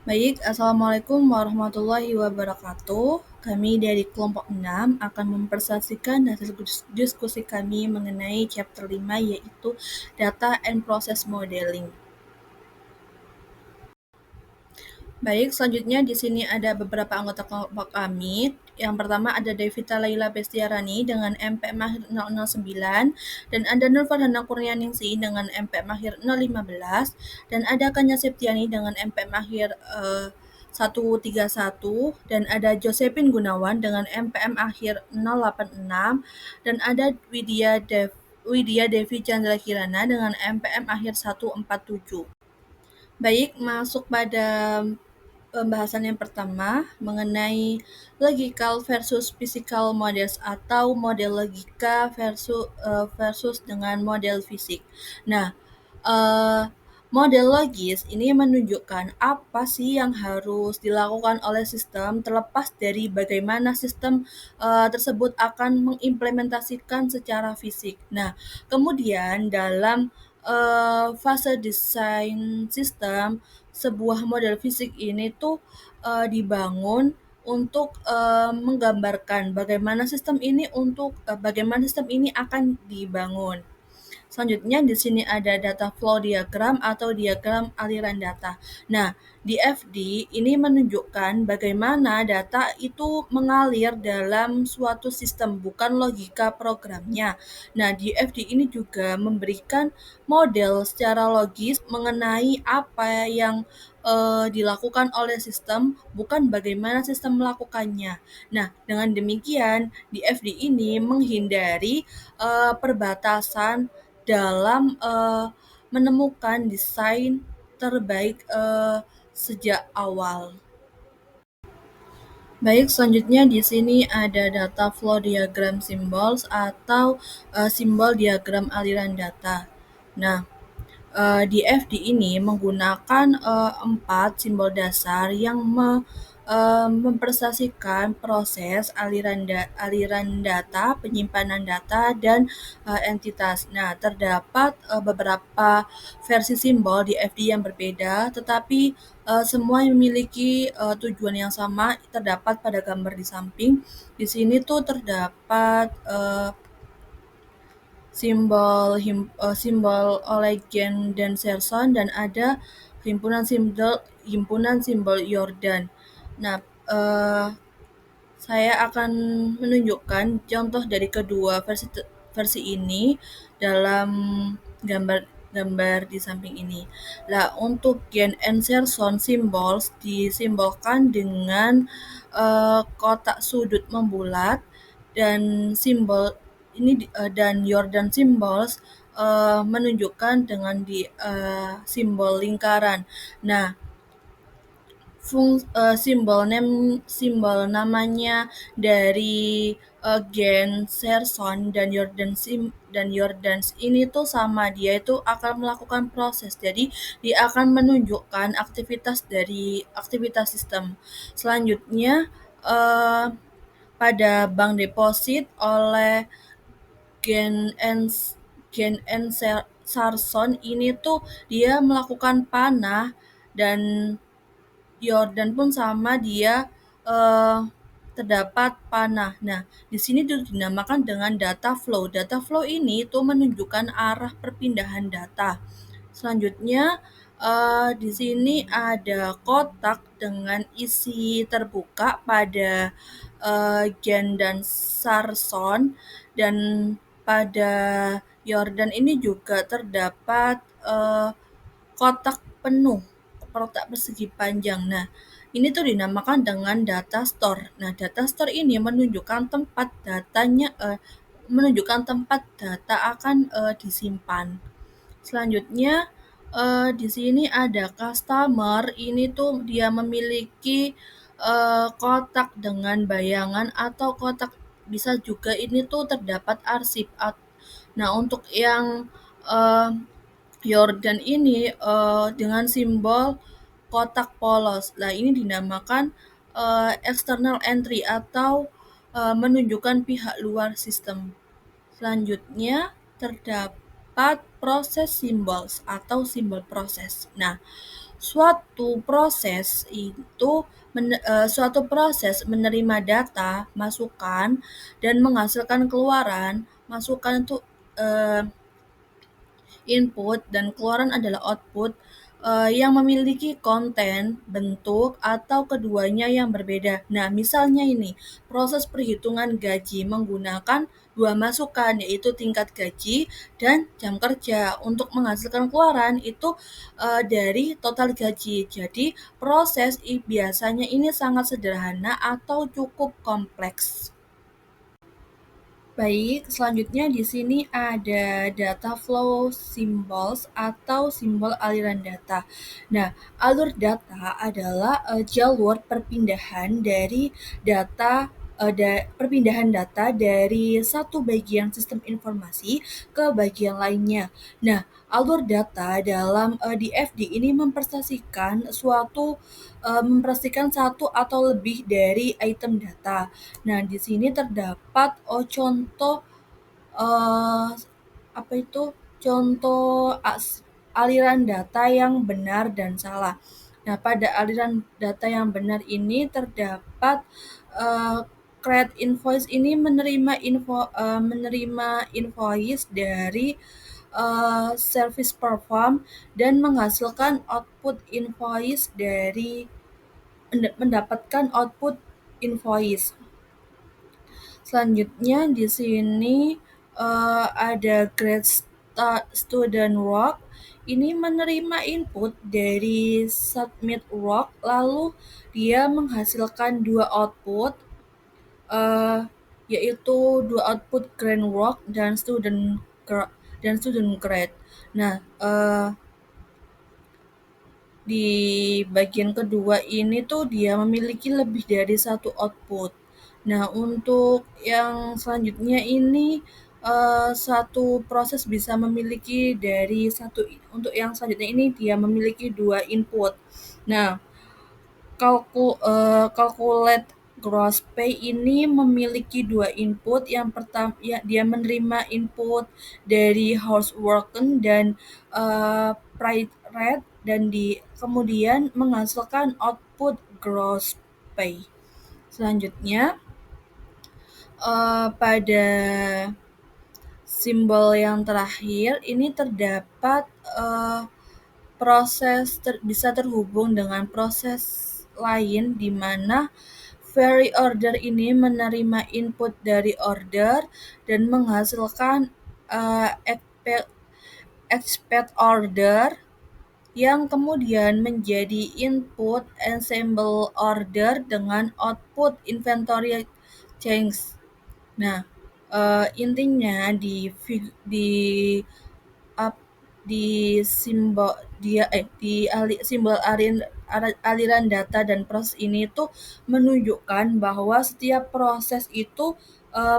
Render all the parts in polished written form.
Baik, Assalamualaikum warahmatullahi wabarakatuh. Kami dari kelompok 6 akan mempresentasikan hasil diskusi kami mengenai chapter 5 yaitu Data and Process Modeling. Baik, selanjutnya di sini ada beberapa anggota kelompok kami. Yang pertama ada Devita Laila Bestiarani dengan MPM akhir 009 dan ada Nurfardana Kurnianingsih dengan MPM akhir 015 dan ada Kanya Septiani dengan MPM akhir 131 dan ada Josephine Gunawan dengan MPM akhir 086 dan ada Widya Devi Chandra Kirana dengan MPM akhir 147. Baik, masuk pada pembahasan yang pertama mengenai logical versus physical models atau model logika versus dengan model fisik. Nah, eh, model logis ini menunjukkan apa sih yang harus dilakukan oleh sistem terlepas dari bagaimana sistem tersebut akan mengimplementasikan secara fisik. Nah, kemudian dalam fase desain sistem, sebuah model fisik ini tuh dibangun untuk menggambarkan bagaimana sistem ini akan dibangun. Selanjutnya di sini ada data flow diagram atau diagram aliran data. Nah, DFD ini menunjukkan bagaimana data itu mengalir dalam suatu sistem, bukan logika programnya. Nah, DFD ini juga memberikan model secara logis mengenai apa yang dilakukan oleh sistem, bukan bagaimana sistem melakukannya. Nah, dengan demikian, DFD ini menghindari perbatasan dalam menemukan desain terbaik sejak awal. Baik, selanjutnya di sini ada data flow diagram symbols atau simbol diagram aliran data. Nah, DFD ini menggunakan 4 simbol dasar yang mempresentasikan proses aliran data, penyimpanan data, dan entitas. Nah, terdapat beberapa versi simbol DFD yang berbeda, tetapi semua memiliki tujuan yang sama terdapat pada gambar di samping. Di sini tuh terdapat simbol Allegheny dan Serson dan ada himpunan simbol Yordan. Nah, saya akan menunjukkan contoh dari kedua versi ini dalam gambar di samping ini. Nah, untuk Gen and Serson symbols disimbolkan dengan kotak sudut membulat dan simbol ini dan Jordan symbols menunjukkan dengan simbol lingkaran. Nah, simbol namanya dari Gen Serson dan Jordans ini tuh sama, dia itu akan melakukan proses. Jadi dia akan menunjukkan aktivitas sistem. Selanjutnya eh, pada bank deposit oleh Gen and Sarson ini tuh dia melakukan panah dan Jordan pun sama, dia eh, terdapat panah. Nah, di sini dinamakan dengan data flow. Data flow ini tuh menunjukkan arah perpindahan data. Selanjutnya di sini ada kotak dengan isi terbuka pada Gen dan Sarson dan pada Jordan ini juga terdapat kotak penuh, kotak persegi panjang. Nah, ini tuh dinamakan dengan data store. Nah, data store ini menunjukkan tempat data akan disimpan. Selanjutnya di sini ada customer, ini tuh dia memiliki kotak dengan bayangan atau kotak, bisa juga ini tuh terdapat arsip. Nah, untuk yang Jordan ini dengan simbol kotak polos. Nah, ini dinamakan external entry atau menunjukkan pihak luar sistem. Selanjutnya terdapat proses symbols atau simbol proses. Nah, Suatu proses menerima data, masukan, dan menghasilkan keluaran. Masukan itu input dan keluaran adalah output yang memiliki konten, bentuk, atau keduanya yang berbeda. Nah, misalnya ini, proses perhitungan gaji menggunakan dua masukan, yaitu tingkat gaji dan jam kerja. Untuk menghasilkan keluaran itu dari total gaji. Jadi, proses biasanya ini sangat sederhana atau cukup kompleks. Baik, selanjutnya di sini ada data flow symbols atau simbol aliran data. Nah, alur data adalah jalur perpindahan dari data perpindahan data dari satu bagian sistem informasi ke bagian lainnya. Nah, alur data dalam DFD ini mempresentasikan satu atau lebih dari item data. Nah, di sini terdapat contoh eh, apa itu contoh aliran data yang benar dan salah. Nah, pada aliran data yang benar ini terdapat eh, create invoice ini menerima invoice dari service perform dan menghasilkan output invoice dari mendapatkan output invoice. Selanjutnya di sini ada grade student work. Ini menerima input dari submit work, lalu dia menghasilkan dua output, yaitu dua output grade work dan student grade. Nah, di bagian kedua ini tuh dia memiliki lebih dari satu output. Nah, untuk yang selanjutnya ini satu proses bisa memiliki untuk yang selanjutnya ini dia memiliki dua input. Nah, calculate gross pay ini memiliki dua input. Yang pertama, ya, dia menerima input dari hours worked dan price rate dan kemudian menghasilkan output gross pay. Selanjutnya pada simbol yang terakhir ini terdapat bisa terhubung dengan proses lain di mana very order ini menerima input dari order dan menghasilkan expect order yang kemudian menjadi input ensemble order dengan output inventory change. Nah, intinya di simbol aliran data dan proses ini tuh menunjukkan bahwa setiap proses itu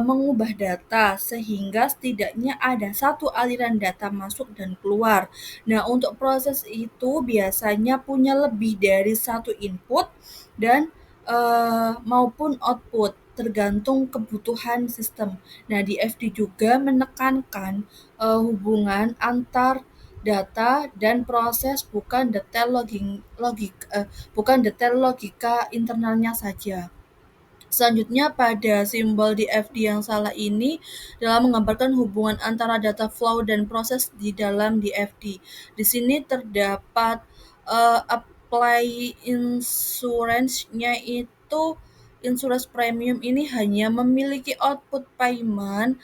mengubah data sehingga setidaknya ada satu aliran data masuk dan keluar. Nah, untuk proses itu biasanya punya lebih dari satu input dan maupun output tergantung kebutuhan sistem. Nah, di FD juga menekankan hubungan antar data dan proses bukan detail logika internalnya saja. Selanjutnya pada simbol di FD yang salah ini dalam menggambarkan hubungan antara data flow dan proses di dalam DFD. Di sini terdapat apply insurance-nya itu insurance premium ini hanya memiliki output payment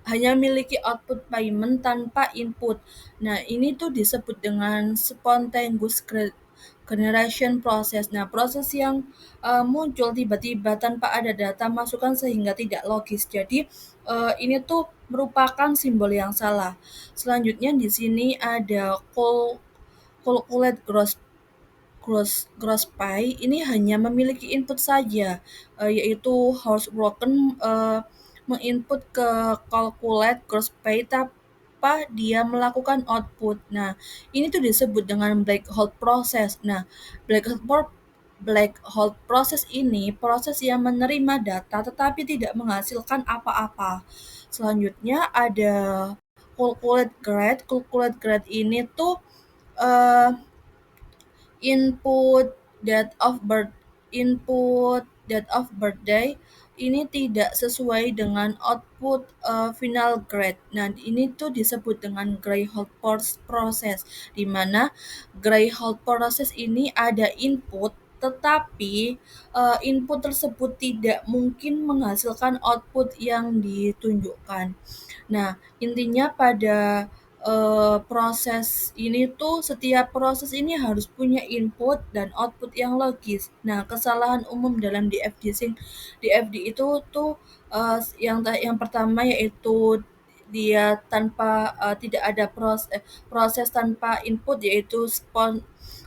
hanya memiliki output payment tanpa input. Nah, ini tuh disebut dengan spontaneous generation process. Nah, proses yang muncul tiba-tiba tanpa ada data masukan sehingga tidak logis. Jadi ini tuh merupakan simbol yang salah. Selanjutnya di sini ada calculate gross pay ini hanya memiliki input saja, yaitu hours broken menginput ke calculate gross pay tanpa dia melakukan output. Nah, ini tuh disebut dengan black hole process. Nah, black hole process ini proses yang menerima data tetapi tidak menghasilkan apa-apa. Selanjutnya ada calculate grade. Calculate grade ini tuh uh, input date of birth input date of birthday ini tidak sesuai dengan output final grade. Nah, ini tuh disebut dengan process, di mana process ini ada input tetapi input tersebut tidak mungkin menghasilkan output yang ditunjukkan. Nah, intinya pada proses ini tuh setiap proses ini harus punya input dan output yang logis. Nah, kesalahan umum dalam DFD itu tuh yang pertama yaitu dia tidak ada proses tanpa input, yaitu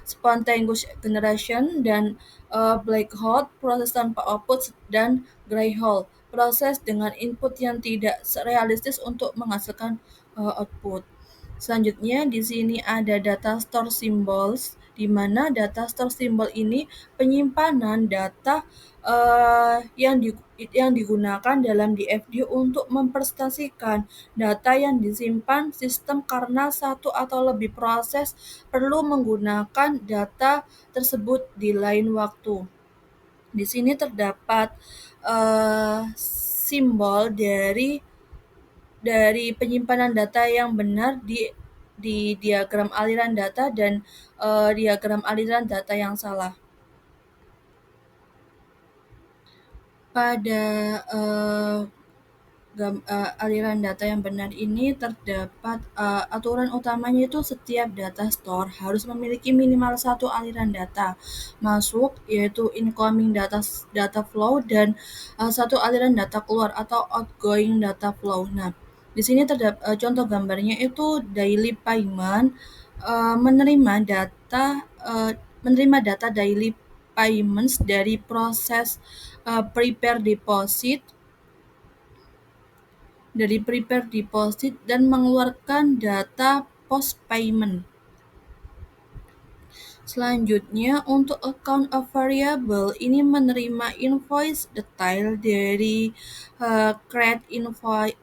spontaneous generation, dan black hole proses tanpa output, dan gray hole proses dengan input yang tidak realistis untuk menghasilkan output. Selanjutnya di sini ada data store symbols, di mana data store symbol ini penyimpanan data yang digunakan dalam DFD untuk mempresentasikan data yang disimpan sistem karena satu atau lebih proses perlu menggunakan data tersebut di lain waktu. Di sini terdapat simbol dari penyimpanan data yang benar di diagram aliran data dan diagram aliran data yang salah. Pada aliran data yang benar ini terdapat aturan utamanya itu setiap data store harus memiliki minimal satu aliran data masuk, yaitu incoming data flow, dan satu aliran data keluar atau outgoing data flow. Nah, di sini terdapat contoh gambarnya itu daily payment menerima data daily payments dari proses prepare deposit dan mengeluarkan data post payment. Selanjutnya, untuk account of variable ini menerima invoice detail dari create invoice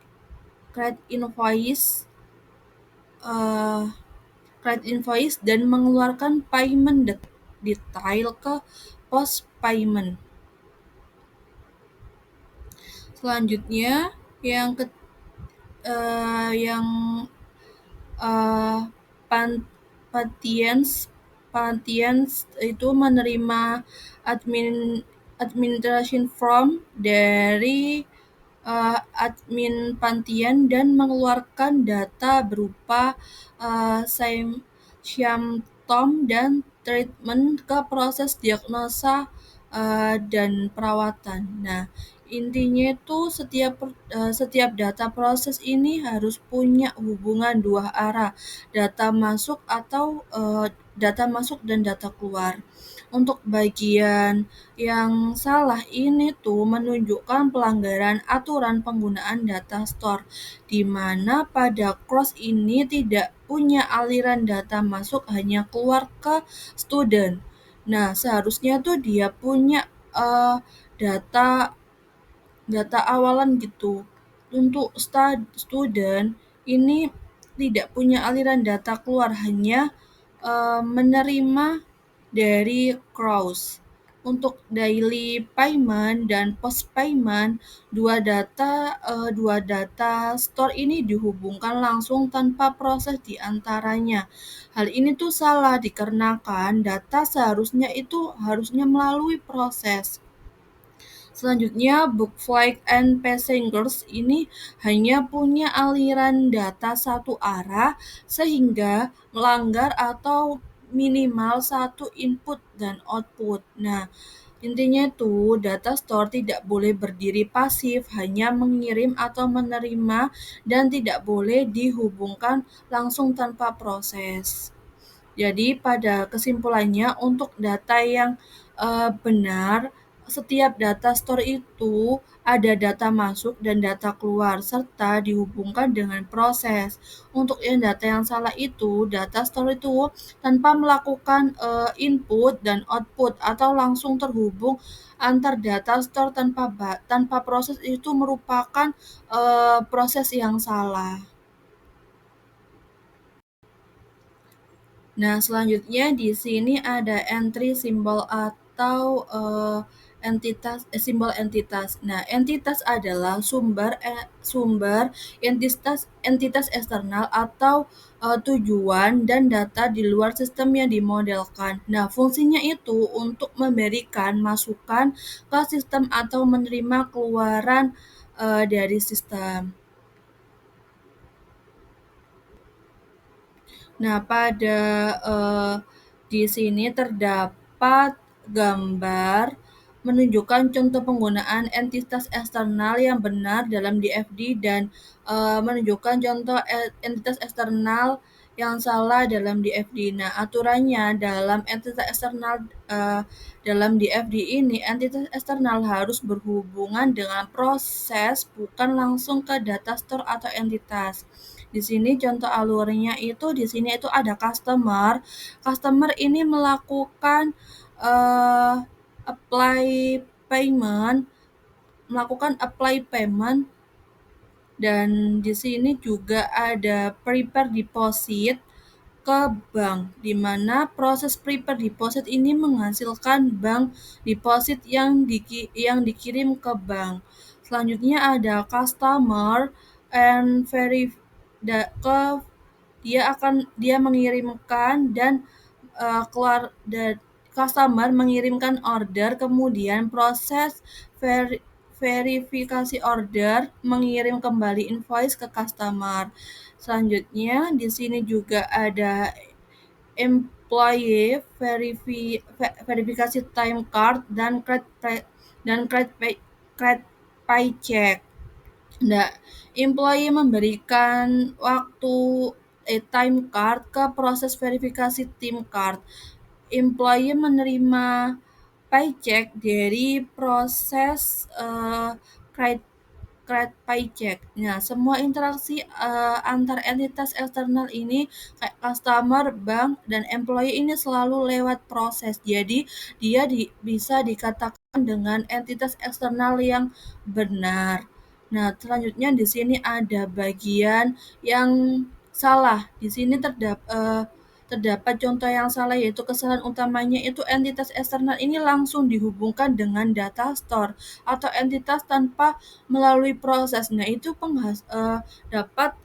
dan mengeluarkan payment detail ke post payment. Selanjutnya, yang Pantiens itu menerima administration form dari admin Pantian dan mengeluarkan data berupa symptom dan treatment ke proses diagnosa dan perawatan. Nah, intinya itu setiap data proses ini harus punya hubungan dua arah, data masuk dan data keluar. Untuk bagian yang salah ini tuh menunjukkan pelanggaran aturan penggunaan data store, di mana pada cross ini tidak punya aliran data masuk, hanya keluar ke student. Nah, seharusnya tuh dia punya data awalan gitu. Untuk student ini tidak punya aliran data keluar, hanya menerima dari cross. Untuk daily payment dan post payment, dua data store ini dihubungkan langsung tanpa proses di antaranya. Hal ini tuh salah dikarenakan data harusnya melalui proses. Selanjutnya, book flight and passengers ini hanya punya aliran data satu arah sehingga melanggar atau minimal satu input dan output. Nah, intinya itu data store tidak boleh berdiri pasif, hanya mengirim atau menerima, dan tidak boleh dihubungkan langsung tanpa proses. Jadi pada kesimpulannya, untuk data yang benar, setiap data store itu ada data masuk dan data keluar serta dihubungkan dengan proses. Untuk data yang salah itu, data store itu tanpa melakukan input dan output atau langsung terhubung antar data store tanpa proses, itu merupakan proses yang salah. Nah, selanjutnya di sini ada entry simbol atau simbol entitas. Nah, entitas adalah sumber entitas entitas eksternal atau tujuan dan data di luar sistem yang dimodelkan. Nah, fungsinya itu untuk memberikan masukan ke sistem atau menerima keluaran dari sistem. Nah, di sini terdapat gambar menunjukkan contoh penggunaan entitas eksternal yang benar dalam DFD dan menunjukkan contoh entitas eksternal yang salah dalam DFD. Nah, aturannya dalam entitas eksternal dalam DFD ini, entitas eksternal harus berhubungan dengan proses, bukan langsung ke data store atau entitas. Di sini contoh alurnya itu di sini itu ada customer. Customer ini melakukan eh, apply payment, melakukan apply payment dan di sini juga ada prepare deposit ke bank, di mana proses prepare deposit ini menghasilkan bank deposit yang dikirim ke bank. Selanjutnya ada customer and ke dia mengirimkan dan keluar dan customer mengirimkan order, kemudian proses verifikasi order, mengirim kembali invoice ke customer. Selanjutnya di sini juga ada employee verifikasi time card dan create paycheck. Nah, employee memberikan time card ke proses verifikasi time card. Employee menerima paycheck dari proses create paycheck. Nah, semua interaksi antar entitas eksternal ini kayak customer, bank, dan employee ini selalu lewat proses. Jadi, bisa dikatakan dengan entitas eksternal yang benar. Nah, selanjutnya di sini ada bagian yang salah. Di sini terdapat contoh yang salah, yaitu kesalahan utamanya itu entitas eksternal ini langsung dihubungkan dengan data store atau entitas tanpa melalui proses. Nah, itu dapat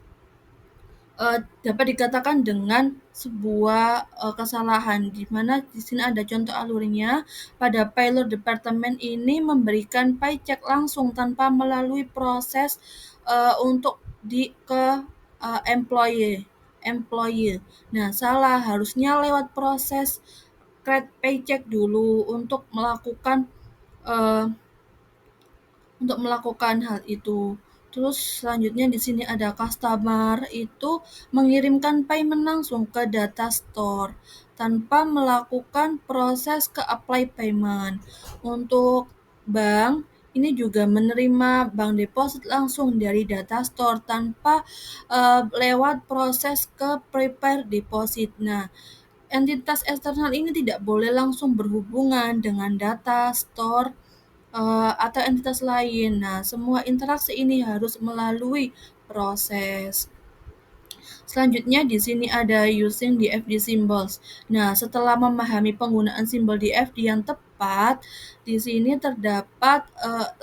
dapat dikatakan dengan sebuah kesalahan, di mana di sini ada contoh alurnya. Pada payload departemen ini memberikan paycheck langsung tanpa melalui proses untuk ke employee. Nah, salah, harusnya lewat proses create paycheck dulu uh, untuk melakukan hal itu. Terus selanjutnya di sini ada customer itu mengirimkan payment langsung ke data store tanpa melakukan proses ke apply payment. Untuk bank ini juga menerima bank deposit langsung dari data store tanpa lewat proses ke prepare deposit. Nah, entitas eksternal ini tidak boleh langsung berhubungan dengan data store atau entitas lain. Nah, semua interaksi ini harus melalui proses. Selanjutnya di sini ada using DFD symbols. Nah, setelah memahami penggunaan simbol DFD yang tepat, di sini terdapat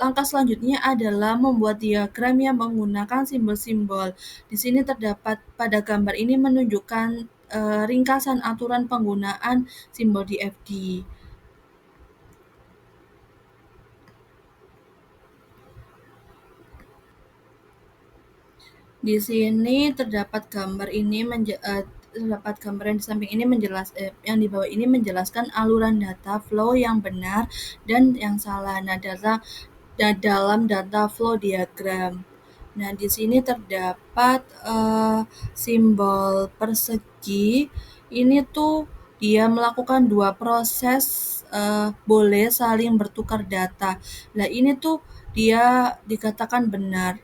langkah selanjutnya adalah membuat diagram yang menggunakan simbol-simbol. Di sini terdapat pada gambar ini menunjukkan ringkasan aturan penggunaan simbol DFD. Di sini terdapat gambar yang di samping ini yang di bawah ini menjelaskan aluran data flow yang benar dan yang salah. Nah, dalam data flow diagram. Nah, di sini terdapat simbol persegi. Ini tuh dia melakukan dua proses boleh saling bertukar data. Nah, ini tuh dia dikatakan benar.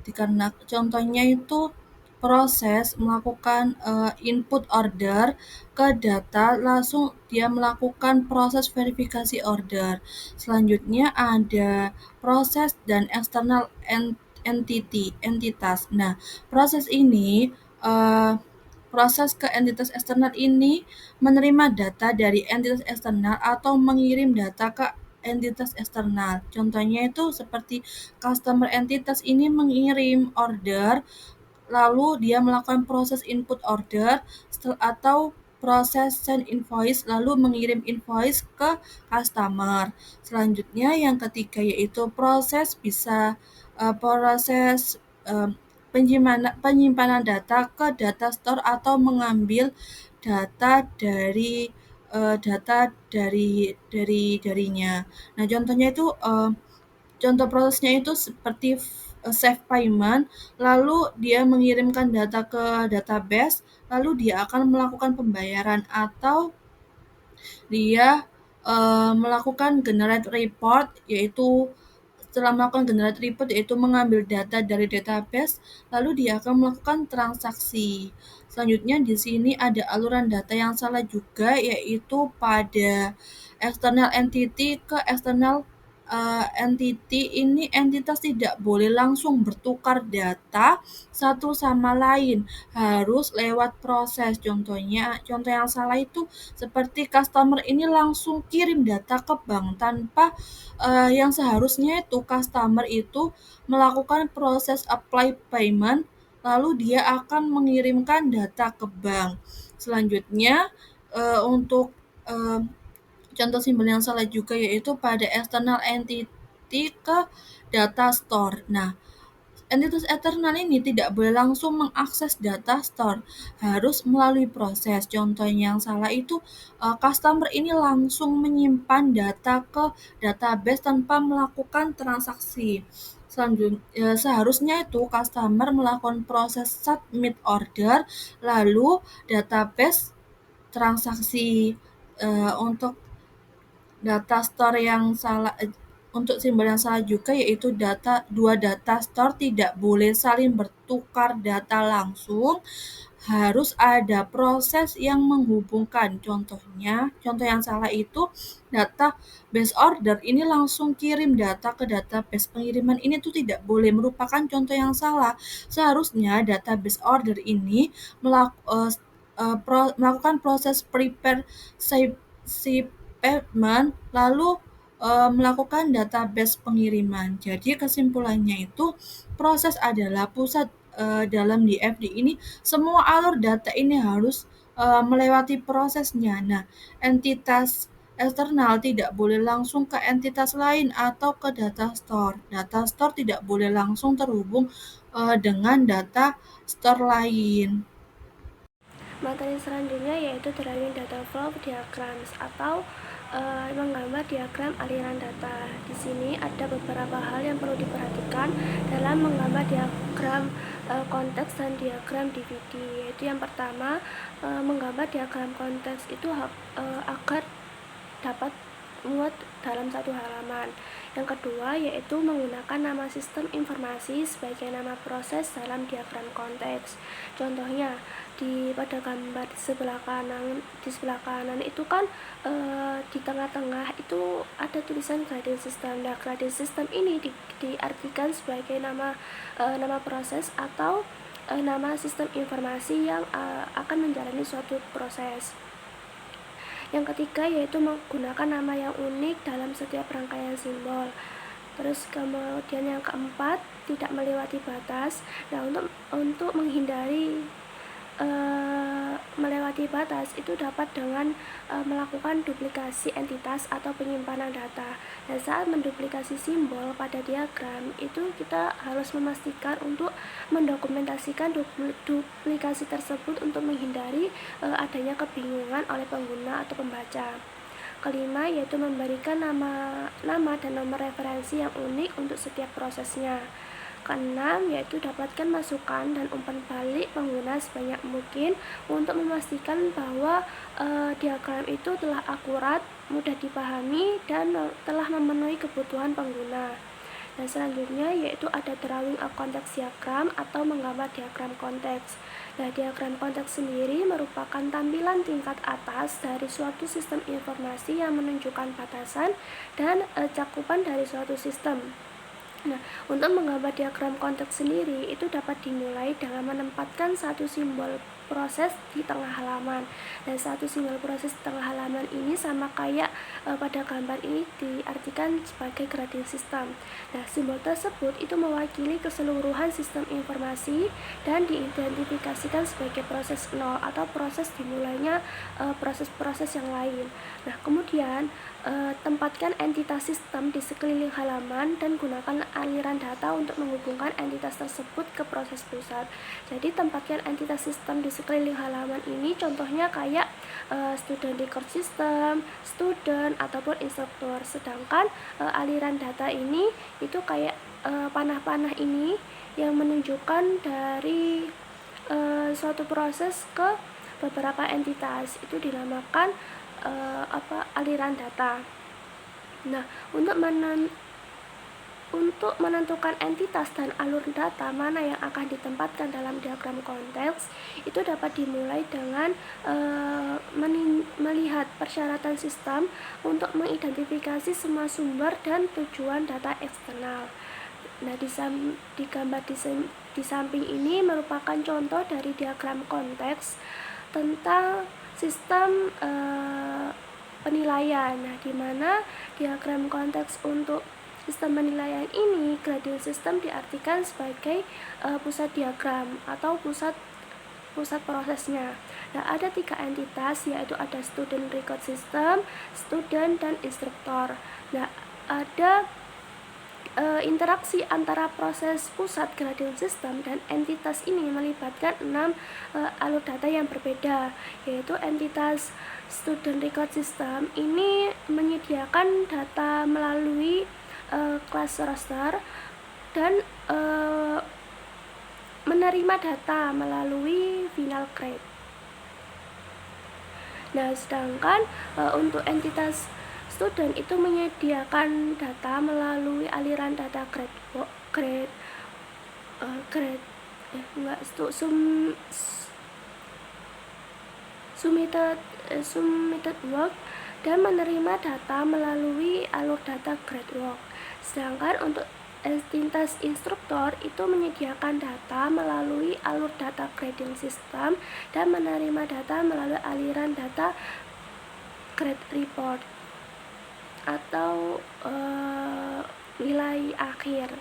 Karena contohnya itu proses melakukan input order ke data, langsung dia melakukan proses verifikasi order. Selanjutnya ada proses dan external entitas. Nah, proses ini proses ke entitas eksternal ini menerima data dari entitas eksternal atau mengirim data ke entitas eksternal. Contohnya itu seperti customer entitas ini mengirim order, lalu dia melakukan proses input order atau proses send invoice, lalu mengirim invoice ke customer. Selanjutnya yang ketiga yaitu proses penyimpanan data ke data store atau mengambil data darinya. Nah, contoh prosesnya itu seperti save payment, lalu dia mengirimkan data ke database, lalu dia akan melakukan pembayaran, atau dia melakukan generate report, yaitu setelah melakukan generate report yaitu mengambil data dari database, lalu dia akan melakukan transaksi. Selanjutnya di sini ada aluran data yang salah juga, yaitu pada external entity ke external entity. Ini entitas tidak boleh langsung bertukar data satu sama lain, harus lewat proses. Contoh yang salah itu seperti customer ini langsung kirim data ke bank tanpa yang seharusnya itu customer itu melakukan proses apply payment, lalu dia akan mengirimkan data ke bank. Selanjutnya untuk contoh simbol yang salah juga yaitu pada external entity ke data store. Nah, entitas eksternal ini tidak boleh langsung mengakses data store, harus melalui proses. Contoh yang salah itu customer ini langsung menyimpan data ke database tanpa melakukan transaksi. Selanjutnya, seharusnya itu customer melakukan proses submit order, lalu database transaksi. Untuk data store yang salah untuk simbol yang salah juga yaitu dua data store tidak boleh saling bertukar data langsung, harus ada proses yang menghubungkan. Contoh yang salah itu data base order ini langsung kirim data ke database. Pengiriman ini tuh tidak boleh, merupakan contoh yang salah. Seharusnya database order ini melakukan proses prepare shipment, lalu melakukan database pengiriman. Jadi kesimpulannya itu proses adalah pusat dalam DFD ini. Semua alur data ini harus melewati prosesnya. Nah, entitas eksternal tidak boleh langsung ke entitas lain atau ke data store. Data store tidak boleh langsung terhubung dengan data store lain. Materi selanjutnya yaitu drawing data flow diagrams atau menggambar diagram aliran data. Di sini ada beberapa hal yang perlu diperhatikan dalam menggambar diagram konteks dan diagram DVD. Yaitu yang pertama, menggambar diagram konteks itu agar dapat muat dalam satu halaman. Yang kedua yaitu menggunakan nama sistem informasi sebagai nama proses dalam diagram konteks. Contohnya pada gambar di sebelah kanan itu kan di tengah-tengah itu ada tulisan gradient system. Nah, gradient system ini diartikan sebagai nama proses atau nama sistem informasi yang akan menjalani suatu proses. Yang ketiga yaitu menggunakan nama yang unik dalam setiap rangkaian simbol. Terus kemudian yang keempat, tidak melewati batas. Nah, untuk menghindari melewati batas itu dapat dengan melakukan duplikasi entitas atau penyimpanan data. Dan saat menduplikasi simbol pada diagram itu kita harus memastikan untuk mendokumentasikan duplikasi tersebut untuk menghindari adanya kebingungan oleh pengguna atau pembaca. Kelima yaitu memberikan nama dan nomor referensi yang unik untuk setiap prosesnya. Keenam yaitu dapatkan masukan dan umpan balik pengguna sebanyak mungkin untuk memastikan bahwa diagram itu telah akurat, mudah dipahami, dan telah memenuhi kebutuhan pengguna. Dan selanjutnya yaitu ada drawing a context diagram atau menggambar diagram konteks. Nah, diagram konteks sendiri merupakan tampilan tingkat atas dari suatu sistem informasi yang menunjukkan batasan dan cakupan dari suatu sistem. Nah, untuk menggambar diagram konteks sendiri itu dapat dimulai dengan menempatkan satu simbol proses di tengah halaman. Dan satu simbol proses di tengah halaman ini sama kayak pada gambar ini diartikan sebagai grading system. Nah, simbol tersebut itu mewakili keseluruhan sistem informasi dan diidentifikasikan sebagai proses 0 atau proses dimulainya proses-proses yang lain. Nah, kemudian tempatkan entitas sistem di sekeliling halaman dan gunakan aliran data untuk menghubungkan entitas tersebut ke proses pusat. Jadi tempatkan entitas sistem di sekeliling halaman ini contohnya kayak student record system, student ataupun instruktur. Sedangkan aliran data ini itu kayak panah-panah ini yang menunjukkan dari suatu proses ke beberapa entitas, itu dinamakan aliran data. Nah, untuk menentukan entitas dan alur data mana yang akan ditempatkan dalam diagram konteks, itu dapat dimulai dengan melihat persyaratan sistem untuk mengidentifikasi semua sumber dan tujuan data eksternal. Nah, di gambar di samping ini merupakan contoh dari diagram konteks tentang sistem penilaian. Nah, di mana diagram konteks untuk sistem penilaian ini, grading system diartikan sebagai pusat diagram atau pusat prosesnya. Nah, ada 3 entitas, yaitu ada student record system, student, dan instruktur. Nah, ada interaksi antara proses pusat grading system dan entitas ini melibatkan 6 alur data yang berbeda, yaitu entitas student record system ini menyediakan data melalui class roster dan menerima data melalui final grade. Nah, sedangkan untuk entitas student itu menyediakan data melalui aliran data submitted work dan menerima data melalui alur data grade work. Sedangkan untuk entitas instruktur itu menyediakan data melalui alur data grading system dan menerima data melalui aliran data grade report atau nilai akhir.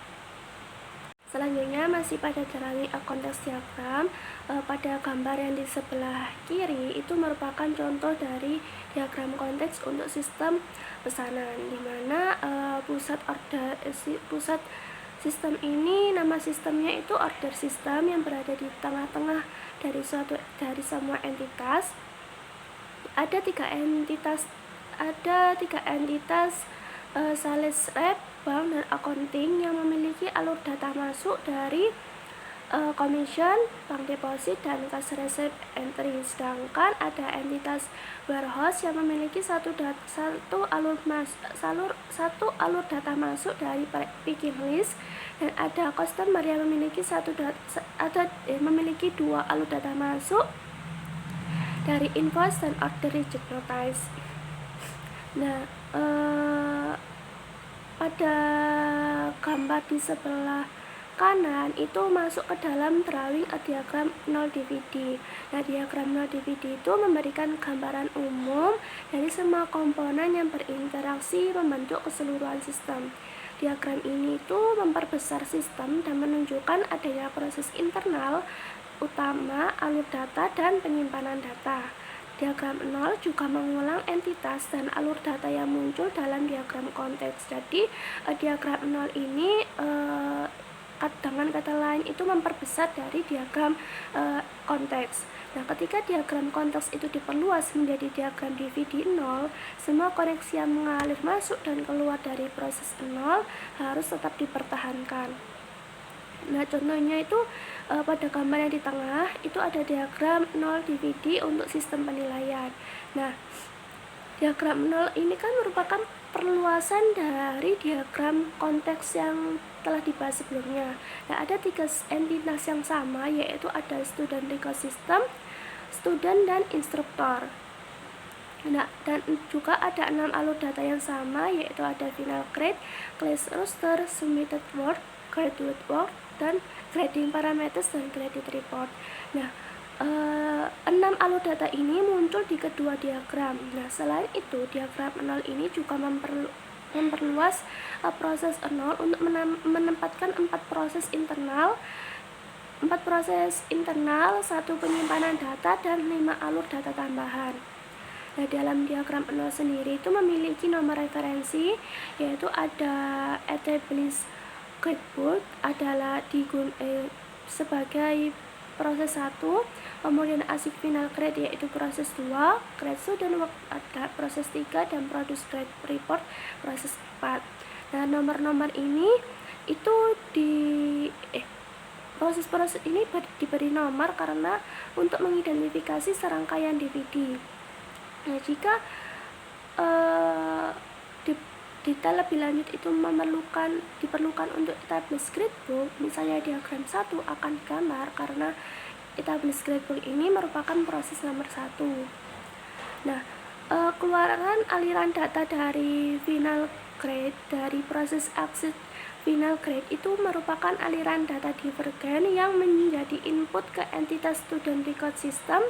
Selanjutnya masih pada jalan konteks diagram. Pada gambar yang di sebelah kiri itu merupakan contoh dari diagram konteks untuk sistem pesanan, di mana pusat sistem ini, nama sistemnya itu order system yang berada di tengah-tengah dari semua entitas. Ada tiga entitas sales rep, bank, dan accounting yang memiliki alur data masuk dari commission, bank deposit, dan cash receipt entry. Sedangkan ada entitas warehouse yang memiliki satu alur data masuk dari picking list, dan ada customer yang memiliki memiliki 2 alur data masuk dari invoice dan order reject notice. Nah, pada gambar di sebelah kanan itu masuk ke dalam drawing diagram 0 DVD. Nah, diagram 0 DVD itu memberikan gambaran umum dari semua komponen yang berinteraksi membentuk keseluruhan sistem. Diagram ini itu memperbesar sistem dan menunjukkan adanya proses internal utama, alur data, dan penyimpanan data. Diagram 0 juga mengulang entitas dan alur data yang muncul dalam diagram konteks. Jadi diagram 0 ini dengan kata lain itu memperbesar dari diagram konteks. Nah, ketika diagram konteks itu diperluas menjadi diagram DVD 0, semua koneksi yang mengalir masuk dan keluar dari proses 0 harus tetap dipertahankan. Nah, contohnya itu pada gambar yang di tengah itu ada diagram 0 DVD untuk sistem penilaian. Nah, diagram 0 ini kan merupakan perluasan dari diagram konteks yang telah dibahas sebelumnya. Nah, ada 3 entitas yang sama, yaitu ada student record system, student, dan instruktur. Nah, dan juga ada 6 alur data yang sama, yaitu ada final grade, class roster, submitted work, graduate work, dan grading parameters dan credit report. Nah, 6 alur data ini muncul di kedua diagram. Nah, selain itu, diagram 0 ini juga memperluas proses 0 untuk menempatkan 4 proses internal, 1 penyimpanan data, dan 5 alur data tambahan. Nah, dalam diagram 0 sendiri itu memiliki nomor referensi, yaitu ada established gradebook adalah sebagai proses 1, kemudian asik final grade yaitu proses 2, grade student work ada proses 3, dan produce grade report proses 4. Nah, nomor-nomor ini itu proses-proses ini diberi nomor karena untuk mengidentifikasi serangkaian DVD. Nah, jika detail lebih lanjut itu diperlukan untuk established gradebook, misalnya diagram 1 akan digambar karena established gradebook ini merupakan proses nomor 1. Nah, keluaran aliran data dari final grade dari proses exit final grade itu merupakan aliran data divergen yang menjadi input ke entitas student record system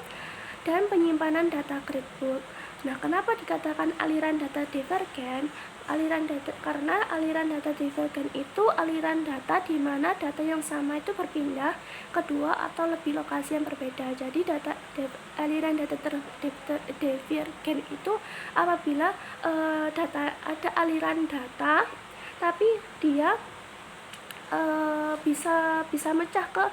dan penyimpanan data gradebook. Nah, kenapa dikatakan aliran data divergen? Karena aliran data divergen itu aliran data di mana data yang sama itu berpindah ke dua atau lebih lokasi yang berbeda. Jadi aliran data divergen itu apabila ada aliran data tapi dia bisa mecah ke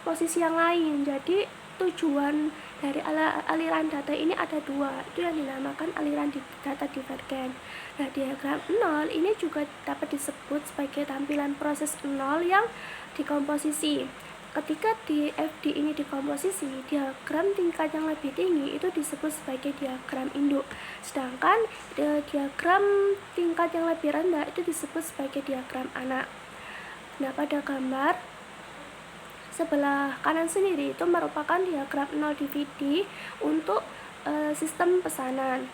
posisi yang lain. Jadi tujuan dari aliran data ini ada dua, itu yang dinamakan aliran data divergen. Nah, diagram 0 ini juga dapat disebut sebagai tampilan proses 0 yang dikomposisi. Ketika FD ini dikomposisi, diagram tingkat yang lebih tinggi itu disebut sebagai diagram induk, sedangkan diagram tingkat yang lebih rendah itu disebut sebagai diagram anak. Nah, pada gambar sebelah kanan sendiri itu merupakan diagram 0 DVD untuk sistem pesanan.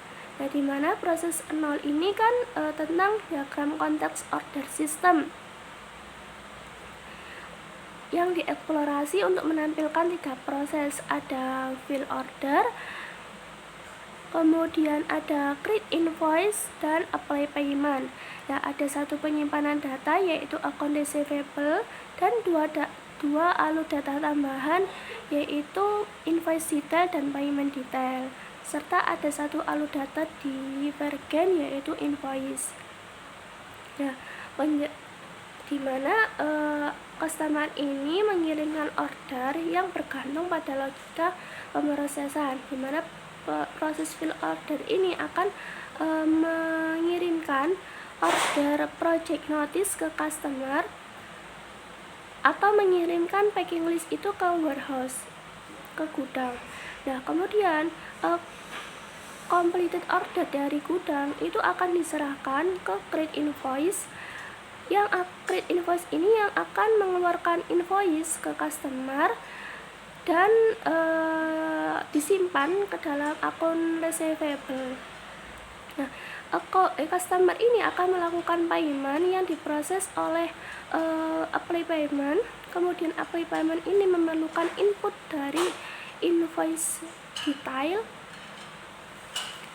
Nah, di mana proses 0 ini kan tentang diagram konteks order system yang dieksplorasi untuk menampilkan 3 proses, ada fill order, kemudian ada create invoice, dan apply payment. Nah, ada 1 penyimpanan data yaitu account receivable dan 2 alur data tambahan yaitu invoice detail dan payment detail, serta ada 1 alur data divergen yaitu invoice. Nah, di mana customer ini mengirimkan order yang bergantung pada logika pemrosesan, di mana proses fill order ini akan mengirimkan order project notice ke customer atau mengirimkan packing list itu ke warehouse, ke gudang. Nah, kemudian completed order dari gudang itu akan diserahkan ke create invoice, yang create invoice ini yang akan mengeluarkan invoice ke customer dan disimpan ke dalam akun receivable. Nah, customer ini akan melakukan payment yang diproses oleh apply payment. Kemudian apply payment ini memerlukan input dari invoice detail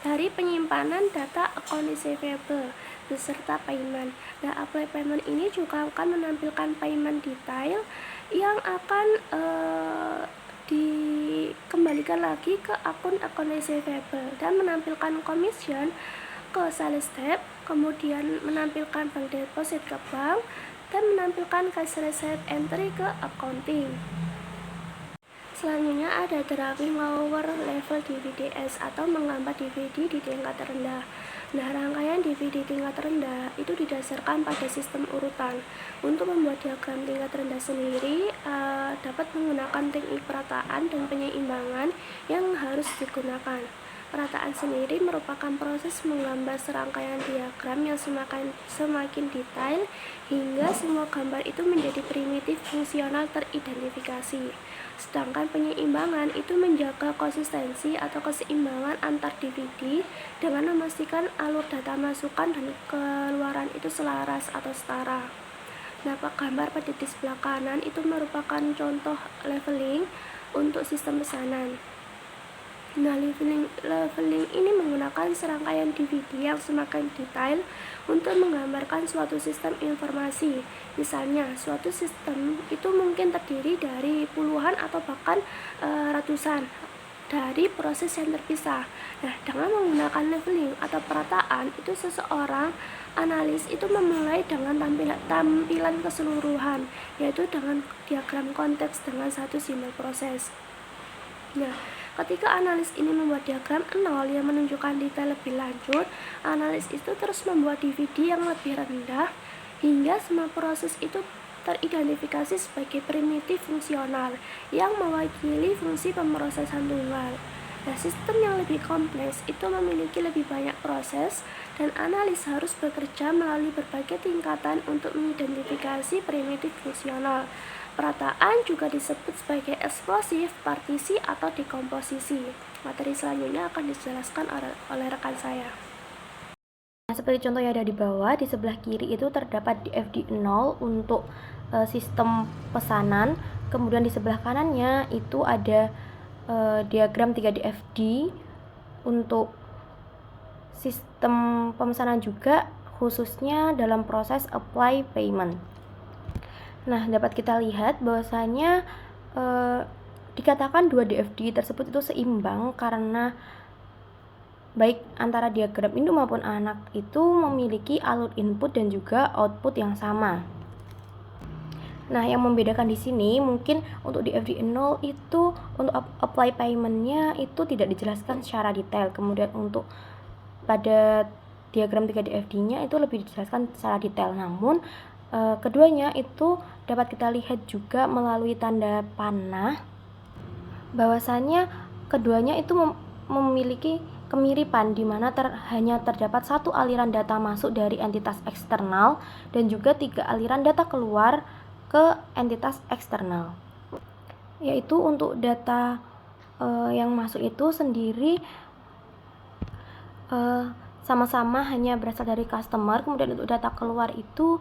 dari penyimpanan data account receivable beserta payment. Nah, apply payment ini juga akan menampilkan payment detail yang akan dikembalikan lagi ke akun receivable dan menampilkan commission ke sales tab, kemudian menampilkan bank deposit ke bank, dan menampilkan cash receipt entry ke accounting. Selanjutnya ada driving lower level DVDs atau menggambar DVD di tingkat rendah. Nah, rangkaian DVD tingkat rendah itu didasarkan pada sistem urutan. Untuk membuat diagram tingkat rendah sendiri dapat menggunakan teknik perataan dan penyeimbangan yang harus digunakan. Perataan sendiri merupakan proses menggambar serangkaian diagram yang semakin detail hingga semua gambar itu menjadi primitif fungsional teridentifikasi. Sedangkan penyeimbangan itu menjaga konsistensi atau keseimbangan antar DVD dengan memastikan alur data masukan dan keluaran itu selaras atau setara. Nah, gambar pada di sebelah kanan itu merupakan contoh leveling untuk sistem pesanan. Nah, leveling ini menggunakan serangkaian DVD yang semakin detail untuk menggambarkan suatu sistem informasi. Misalnya, suatu sistem itu mungkin terdiri dari puluhan atau bahkan ratusan dari proses yang terpisah. Nah, dengan menggunakan leveling atau perataan, itu seseorang analis itu memulai dengan tampilan keseluruhan, yaitu dengan diagram konteks dengan satu simbol proses. Nah, ketika analis ini membuat diagram 0 yang menunjukkan detail lebih lanjut, analis itu terus membuat DVD yang lebih rendah hingga semua proses itu teridentifikasi sebagai primitif fungsional yang mewakili fungsi pemrosesan tunggal. Nah, sistem yang lebih kompleks itu memiliki lebih banyak proses dan analis harus bekerja melalui berbagai tingkatan untuk mengidentifikasi primitif fungsional. Perataan juga disebut sebagai eksplosif, partisi, atau dekomposisi. Materi selanjutnya akan dijelaskan oleh rekan saya. Nah, seperti contoh yang ada di bawah, di sebelah kiri itu terdapat DFD 0 untuk sistem pesanan. Kemudian di sebelah kanannya itu ada diagram 3DFD untuk sistem pemesanan juga, khususnya dalam proses apply payment. Nah, dapat kita lihat bahwasanya dikatakan dua DFD tersebut itu seimbang karena baik antara diagram induk maupun anak itu memiliki alur input dan juga output yang sama. Nah, yang membedakan di sini mungkin untuk di FD0 itu untuk apply payment-nya itu tidak dijelaskan secara detail. Kemudian untuk pada diagram 3DFD-nya itu lebih dijelaskan secara detail. Namun keduanya itu dapat kita lihat juga melalui tanda panah bahwasannya keduanya itu memiliki kemiripan di mana hanya terdapat satu aliran data masuk dari entitas eksternal dan juga 3 aliran data keluar ke entitas eksternal. Yaitu untuk data yang masuk itu sendiri sama-sama hanya berasal dari customer, kemudian untuk data keluar itu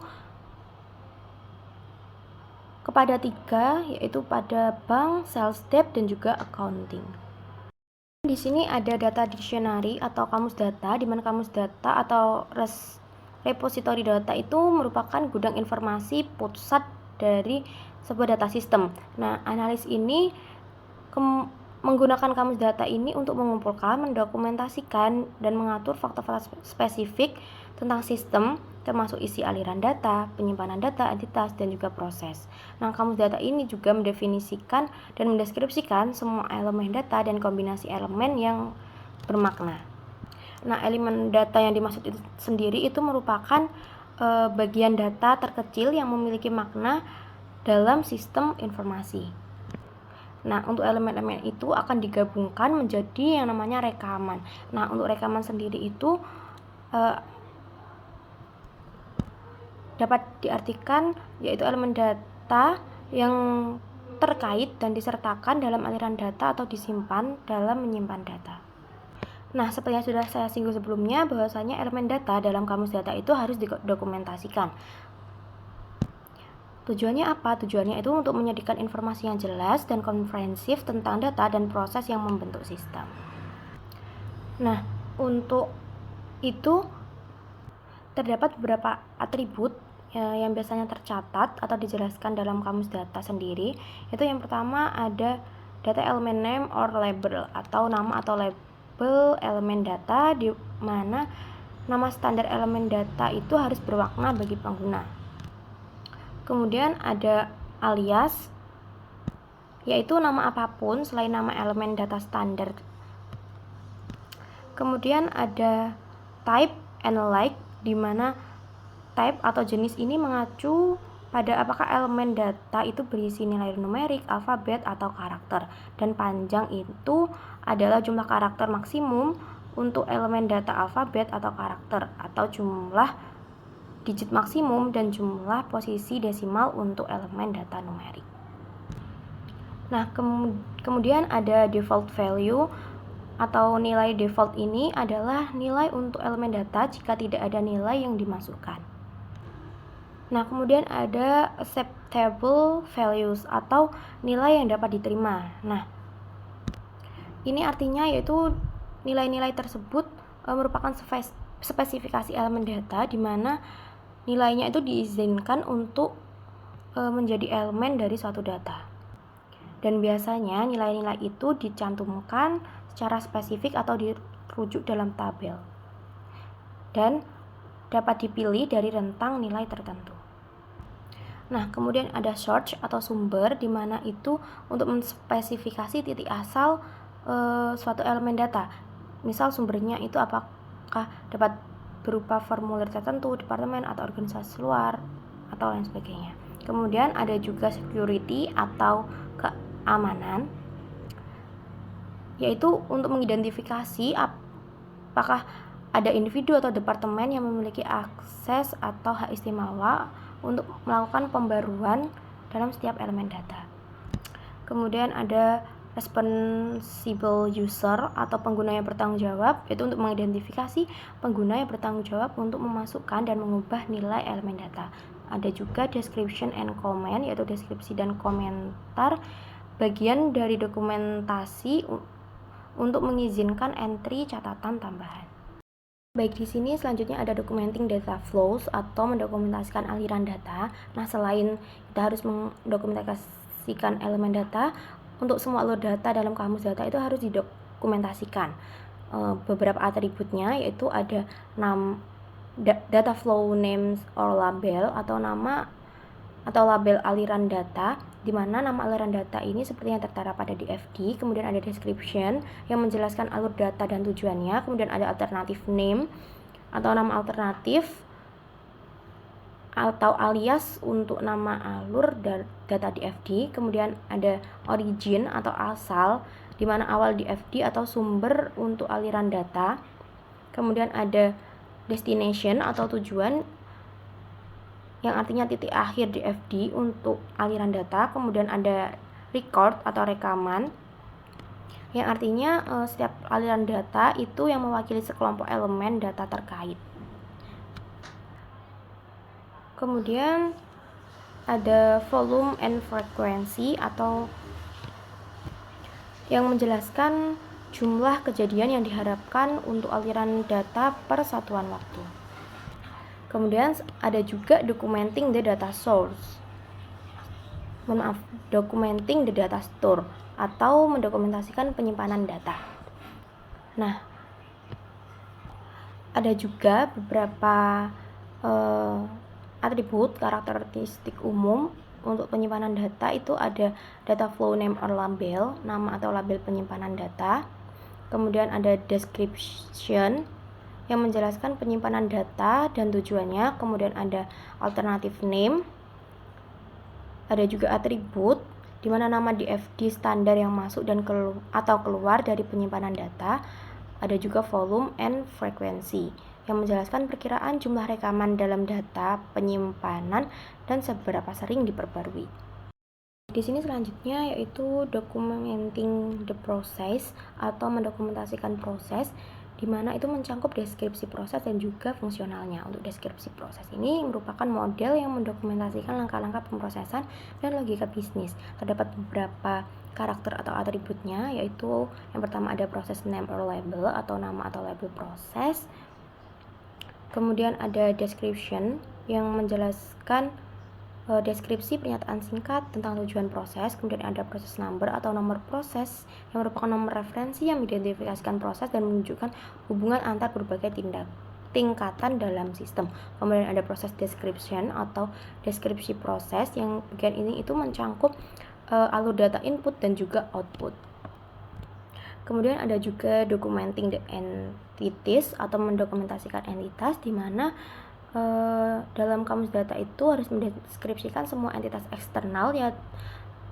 kepada 3, yaitu pada bank, sales debt, dan juga accounting. Di sini ada data dictionary atau kamus data, di mana kamus data atau repository data itu merupakan gudang informasi pusat dari sebuah data sistem. Nah, analis ini menggunakan kamus data ini untuk mengumpulkan, mendokumentasikan, dan mengatur fakta-fakta spesifik tentang sistem, termasuk isi aliran data, penyimpanan data, entitas, dan juga proses. Nah, kamus data ini juga mendefinisikan dan mendeskripsikan semua elemen data dan kombinasi elemen yang bermakna. Nah, elemen data yang dimaksud itu sendiri itu merupakan bagian data terkecil yang memiliki makna dalam sistem informasi. Nah, untuk elemen-elemen itu akan digabungkan menjadi yang namanya rekaman. Nah, untuk rekaman sendiri itu dapat diartikan yaitu elemen data yang terkait dan disertakan dalam aliran data atau disimpan dalam menyimpan data. Nah, seperti yang sudah saya singgung sebelumnya, bahwasanya elemen data dalam kamus data itu harus didokumentasikan. Tujuannya apa? Tujuannya itu untuk menyediakan informasi yang jelas dan komprehensif tentang data dan proses yang membentuk sistem. Nah, untuk itu terdapat beberapa atribut yang biasanya tercatat atau dijelaskan dalam kamus data sendiri. Itu yang pertama ada data element name or label atau nama atau label elemen data, di mana nama standar elemen data itu harus bermakna bagi pengguna. Kemudian ada alias, yaitu nama apapun selain nama elemen data standar. Kemudian ada type and like, di mana type atau jenis ini mengacu pada apakah elemen data itu berisi nilai numerik, alfabet, atau karakter. Dan panjang itu adalah jumlah karakter maksimum untuk elemen data alfabet atau karakter, atau jumlah digit maksimum dan jumlah posisi desimal untuk elemen data numerik. Nah, kemudian ada default value atau nilai default ini adalah nilai untuk elemen data jika tidak ada nilai yang dimasukkan. Nah, kemudian ada acceptable values atau nilai yang dapat diterima. Nah, ini artinya yaitu nilai-nilai tersebut merupakan spesifikasi elemen data di mana nilainya itu diizinkan untuk menjadi elemen dari suatu data. Dan biasanya nilai-nilai itu dicantumkan secara spesifik atau dirujuk dalam tabel. Dan dapat dipilih dari rentang nilai tertentu. Nah, kemudian ada source atau sumber, di mana itu untuk menspesifikasi titik asal suatu elemen data. Misal sumbernya itu apakah dapat berupa formulir tertentu, departemen atau organisasi luar, atau lain sebagainya. Kemudian ada juga security atau keamanan, yaitu untuk mengidentifikasi apakah ada individu atau departemen yang memiliki akses atau hak istimewa untuk melakukan pembaruan dalam setiap elemen data. Kemudian ada responsible user atau pengguna yang bertanggung jawab, yaitu untuk mengidentifikasi pengguna yang bertanggung jawab untuk memasukkan dan mengubah nilai elemen data. Ada juga description and comment, yaitu deskripsi dan komentar, bagian dari dokumentasi untuk mengizinkan entry catatan tambahan. Baik, di sini selanjutnya ada documenting data flows atau mendokumentasikan aliran data. Nah, selain kita harus mendokumentasikan elemen data, untuk semua alur data dalam kamus data itu harus didokumentasikan. Beberapa atributnya yaitu ada data flow names or label atau nama atau label aliran data, di mana nama aliran data ini seperti yang tertera pada DFD. Kemudian ada description yang menjelaskan alur data dan tujuannya. Kemudian ada alternative name atau nama alternatif atau alias untuk nama alur data DFD. Kemudian ada origin atau asal, di mana awal DFD atau sumber untuk aliran data. Kemudian ada destination atau tujuan, yang artinya titik akhir DFD untuk aliran data. Kemudian ada record atau rekaman, yang artinya setiap aliran data itu yang mewakili sekelompok elemen data terkait. Kemudian ada volume and frequency atau yang menjelaskan jumlah kejadian yang diharapkan untuk aliran data per satuan waktu. Kemudian ada juga documenting the data source. Documenting the data store atau mendokumentasikan penyimpanan data. Nah, ada juga beberapa atribut karakteristik umum untuk penyimpanan data. Itu ada data flow name or label, nama atau label penyimpanan data. Kemudian ada description yang menjelaskan penyimpanan data dan tujuannya. Kemudian ada alternative name. Ada juga atribut, di mana nama DFD standar yang masuk dan atau keluar dari penyimpanan data. Ada juga volume and frequency yang menjelaskan perkiraan jumlah rekaman dalam data penyimpanan dan seberapa sering diperbarui. Di sini selanjutnya yaitu documenting the process atau mendokumentasikan proses, di mana itu mencangkup deskripsi proses dan juga fungsionalnya. Untuk deskripsi proses ini merupakan model yang mendokumentasikan langkah-langkah pemrosesan dan logika bisnis. Terdapat beberapa karakter atau atributnya, yaitu yang pertama ada proses name or label atau nama atau label proses. Kemudian ada description yang menjelaskan deskripsi pernyataan singkat tentang tujuan proses. Kemudian ada proses number atau nomor proses yang merupakan nomor referensi yang mengidentifikasikan proses dan menunjukkan hubungan antar berbagai tingkatan dalam sistem. Kemudian ada proses description atau deskripsi proses, yang bagian ini itu mencangkup alur data input dan juga output. Kemudian ada juga documenting the entities atau mendokumentasikan entitas, di mana dalam kamus data itu harus mendeskripsikan semua entitas eksternal yang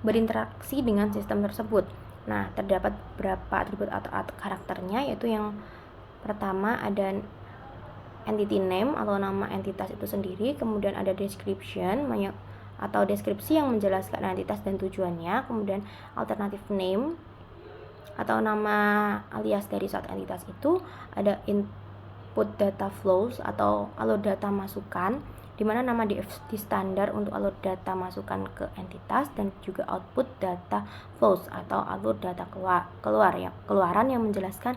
berinteraksi dengan sistem tersebut. Nah, terdapat beberapa atribut atau karakternya, yaitu yang pertama ada entity name atau nama entitas itu sendiri. Kemudian ada description atau deskripsi yang menjelaskan entitas dan tujuannya. Kemudian alternative name atau nama alias dari suatu entitas itu. Ada input data flows atau alur data masukan, di mana nama DFT standar untuk alur data masukan ke entitas dan juga output data flows atau alur data keluaran yang menjelaskan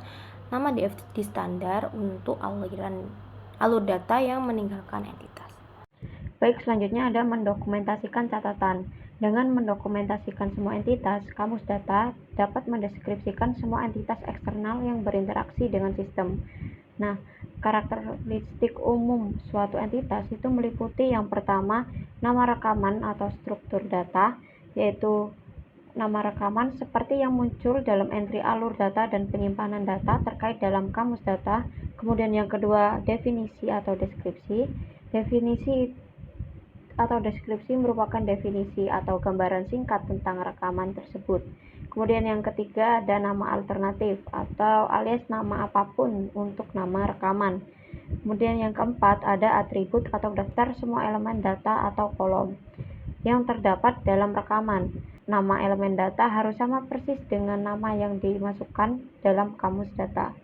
nama DFT standar untuk alur data yang meninggalkan entitas. Baik, selanjutnya ada mendokumentasikan catatan. Dengan mendokumentasikan semua entitas, kamus data dapat mendeskripsikan semua entitas eksternal yang berinteraksi dengan sistem. Nah, karakteristik umum suatu entitas itu meliputi yang pertama, nama rekaman atau struktur data, yaitu nama rekaman seperti yang muncul dalam entry alur data dan penyimpanan data terkait dalam kamus data. Kemudian yang kedua, definisi atau deskripsi. Definisi atau deskripsi merupakan definisi atau gambaran singkat tentang rekaman tersebut. Kemudian yang ketiga ada nama alternatif atau alias nama apapun untuk nama rekaman. Kemudian yang keempat ada atribut atau daftar semua elemen data atau kolom yang terdapat dalam rekaman. Nama elemen data harus sama persis dengan nama yang dimasukkan dalam kamus data.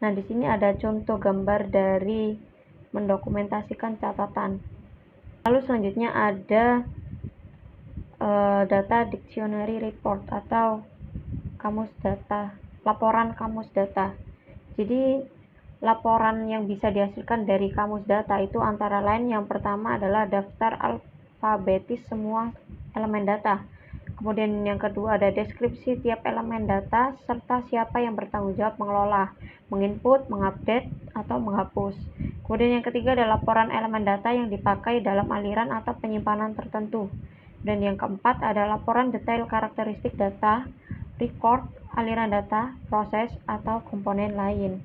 Nah, di sini ada contoh gambar dari mendokumentasikan catatan. Lalu selanjutnya ada data dictionary report atau kamus data, laporan kamus data. Jadi laporan yang bisa dihasilkan dari kamus data itu antara lain yang pertama adalah daftar alfabetis semua elemen data. Kemudian yang kedua ada deskripsi tiap elemen data serta siapa yang bertanggung jawab mengelola, menginput, mengupdate, atau menghapus. Kemudian yang ketiga ada laporan elemen data yang dipakai dalam aliran atau penyimpanan tertentu. Dan yang keempat ada laporan detail karakteristik data, record, aliran data, proses, atau komponen lain.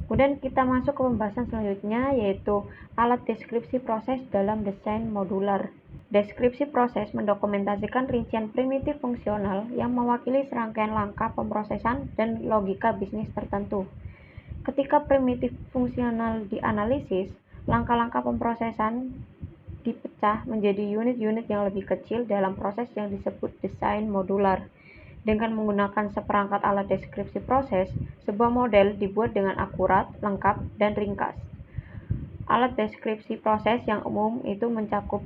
Kemudian kita masuk ke pembahasan selanjutnya yaitu alat deskripsi proses dalam desain modular. Deskripsi proses mendokumentasikan rincian primitif fungsional yang mewakili serangkaian langkah pemrosesan dan logika bisnis tertentu. Ketika primitif fungsional dianalisis, langkah-langkah pemrosesan dipecah menjadi unit-unit yang lebih kecil dalam proses yang disebut desain modular. Dengan menggunakan seperangkat alat deskripsi proses, sebuah model dibuat dengan akurat, lengkap, dan ringkas. Alat deskripsi proses yang umum itu mencakup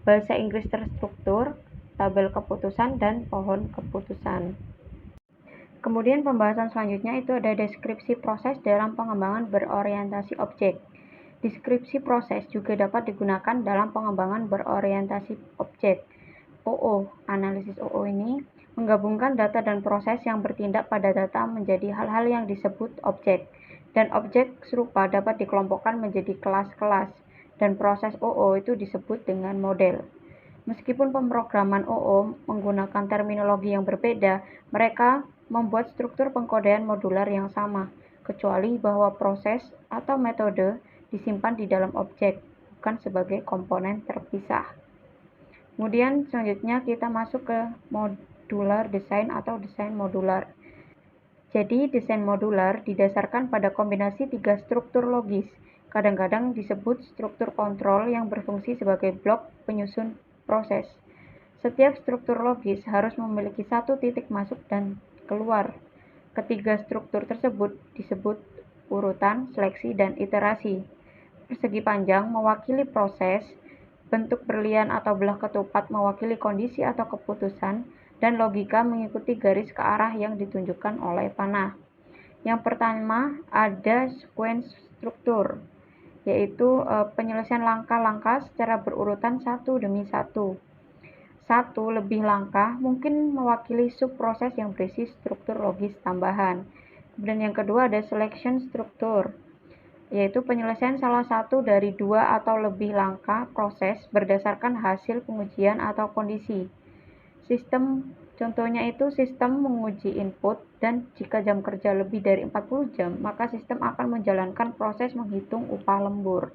bahasa Inggris terstruktur, tabel keputusan, dan pohon keputusan. Kemudian pembahasan selanjutnya itu ada deskripsi proses dalam pengembangan berorientasi objek. Deskripsi proses juga dapat digunakan dalam pengembangan berorientasi objek. OO, analisis OO ini menggabungkan data dan proses yang bertindak pada data menjadi hal-hal yang disebut objek. Dan objek serupa dapat dikelompokkan menjadi kelas-kelas, dan proses OO itu disebut dengan model. Meskipun pemrograman OO menggunakan terminologi yang berbeda, mereka membuat struktur pengkodean modular yang sama, kecuali bahwa proses atau metode disimpan di dalam objek, bukan sebagai komponen terpisah. Kemudian selanjutnya kita masuk ke modular design atau desain modular. Jadi desain modular didasarkan pada kombinasi tiga struktur logis, kadang-kadang disebut struktur kontrol yang berfungsi sebagai blok penyusun proses. Setiap struktur logis harus memiliki satu titik masuk dan keluar. Ketiga struktur tersebut disebut urutan, seleksi, dan iterasi. Persegi panjang mewakili proses, bentuk berlian atau belah ketupat mewakili kondisi atau keputusan, dan logika mengikuti garis ke arah yang ditunjukkan oleh panah. Yang pertama ada sequence struktur, yaitu penyelesaian langkah-langkah secara berurutan satu demi satu. Satu lebih langkah mungkin mewakili subproses yang berisi struktur logis tambahan. Kemudian yang kedua ada selection struktur, yaitu penyelesaian salah satu dari dua atau lebih langkah proses berdasarkan hasil pengujian atau kondisi. Sistem contohnya itu sistem menguji input dan jika jam kerja lebih dari 40 jam, maka sistem akan menjalankan proses menghitung upah lembur.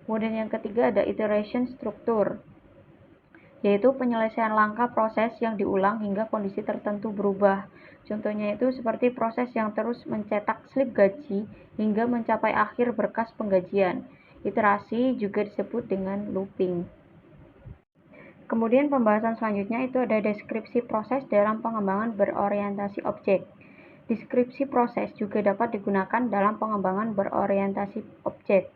Kemudian yang ketiga ada iteration struktur, yaitu penyelesaian langkah proses yang diulang hingga kondisi tertentu berubah. Contohnya itu seperti proses yang terus mencetak slip gaji hingga mencapai akhir berkas penggajian. Iterasi juga disebut dengan looping. Kemudian pembahasan selanjutnya itu ada deskripsi proses dalam pengembangan berorientasi objek. Deskripsi proses juga dapat digunakan dalam pengembangan berorientasi objek.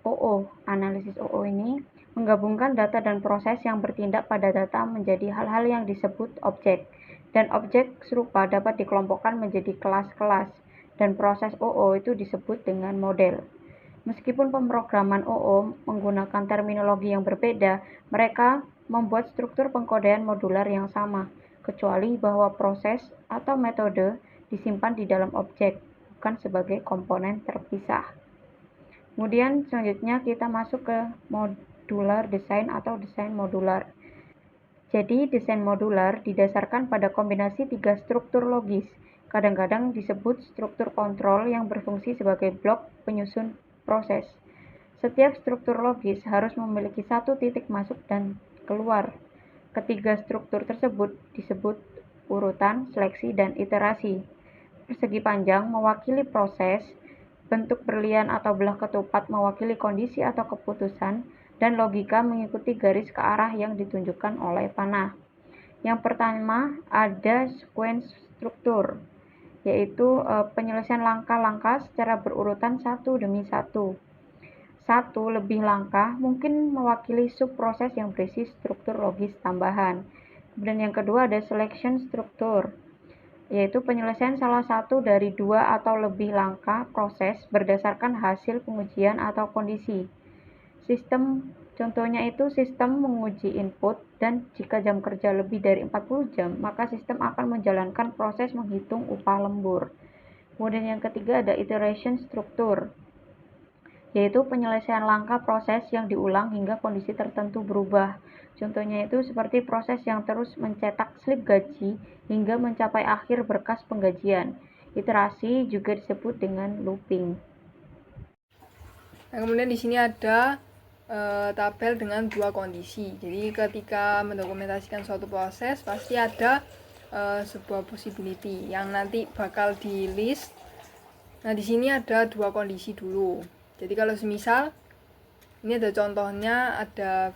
OO. Analisis OO ini menggabungkan data dan proses yang bertindak pada data menjadi hal-hal yang disebut objek. Dan objek serupa dapat dikelompokkan menjadi kelas-kelas, dan proses OO itu disebut dengan model. Meskipun pemrograman OO menggunakan terminologi yang berbeda, mereka membuat struktur pengkodean modular yang sama, kecuali bahwa proses atau metode disimpan di dalam objek, bukan sebagai komponen terpisah. Kemudian selanjutnya kita masuk ke modular design atau desain modular. Jadi desain modular didasarkan pada kombinasi 3 struktur logis, kadang-kadang disebut struktur kontrol yang berfungsi sebagai blok penyusun proses. Setiap struktur logis harus memiliki satu titik masuk dan keluar. Ketiga struktur tersebut disebut urutan, seleksi, dan iterasi. Persegi panjang mewakili proses, bentuk berlian atau belah ketupat mewakili kondisi atau keputusan, dan logika mengikuti garis ke arah yang ditunjukkan oleh panah. Yang pertama ada sequence struktur, yaitu penyelesaian langkah-langkah secara berurutan satu demi satu. Satu lebih langkah mungkin mewakili subproses yang berisi struktur logis tambahan. Kemudian yang kedua ada selection struktur, yaitu penyelesaian salah satu dari 2 atau lebih langkah proses berdasarkan hasil pengujian atau kondisi. Sistem contohnya itu sistem menguji input, dan jika jam kerja lebih dari 40 jam, maka sistem akan menjalankan proses menghitung upah lembur. Kemudian yang ketiga ada iteration struktur, yaitu penyelesaian langkah proses yang diulang hingga kondisi tertentu berubah. Contohnya itu seperti proses yang terus mencetak slip gaji hingga mencapai akhir berkas penggajian. Iterasi juga disebut dengan looping. Nah, kemudian di sini ada tabel dengan 2 kondisi. Jadi ketika mendokumentasikan suatu proses pasti ada sebuah possibility yang nanti bakal di list. Nah, di sini ada 2 kondisi dulu. Jadi kalau semisal ini ada contohnya, ada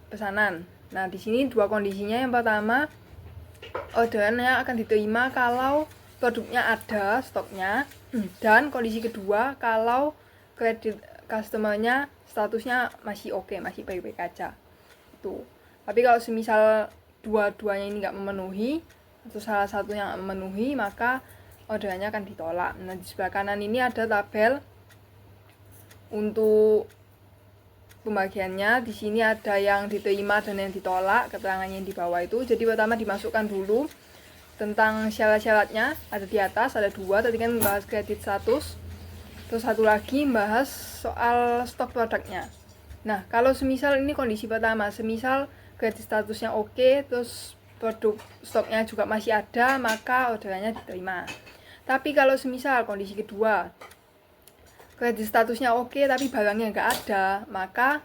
pesanan. Nah, di sini 2 kondisinya. Yang pertama, orderannya akan diterima kalau produknya ada stoknya, dan kondisi kedua kalau kredit customernya statusnya masih oke, masih baik-baik aja. Itu. Tapi kalau semisal dua-duanya ini nggak memenuhi atau salah satunya nggak memenuhi, maka orderannya akan ditolak. Nah, di sebelah kanan ini ada tabel untuk pembagiannya. Di sini ada yang diterima dan yang ditolak, keterangannya yang di bawah itu. Jadi pertama dimasukkan dulu tentang syarat-syaratnya, ada di atas, ada 2. Tadi kan membahas kredit status, terus satu lagi membahas soal stok produknya. Nah, kalau semisal ini kondisi pertama, semisal kredit statusnya oke, terus produk stoknya juga masih ada, maka orderannya diterima. Tapi kalau semisal kondisi kedua, kredit statusnya oke tapi barangnya nggak ada, maka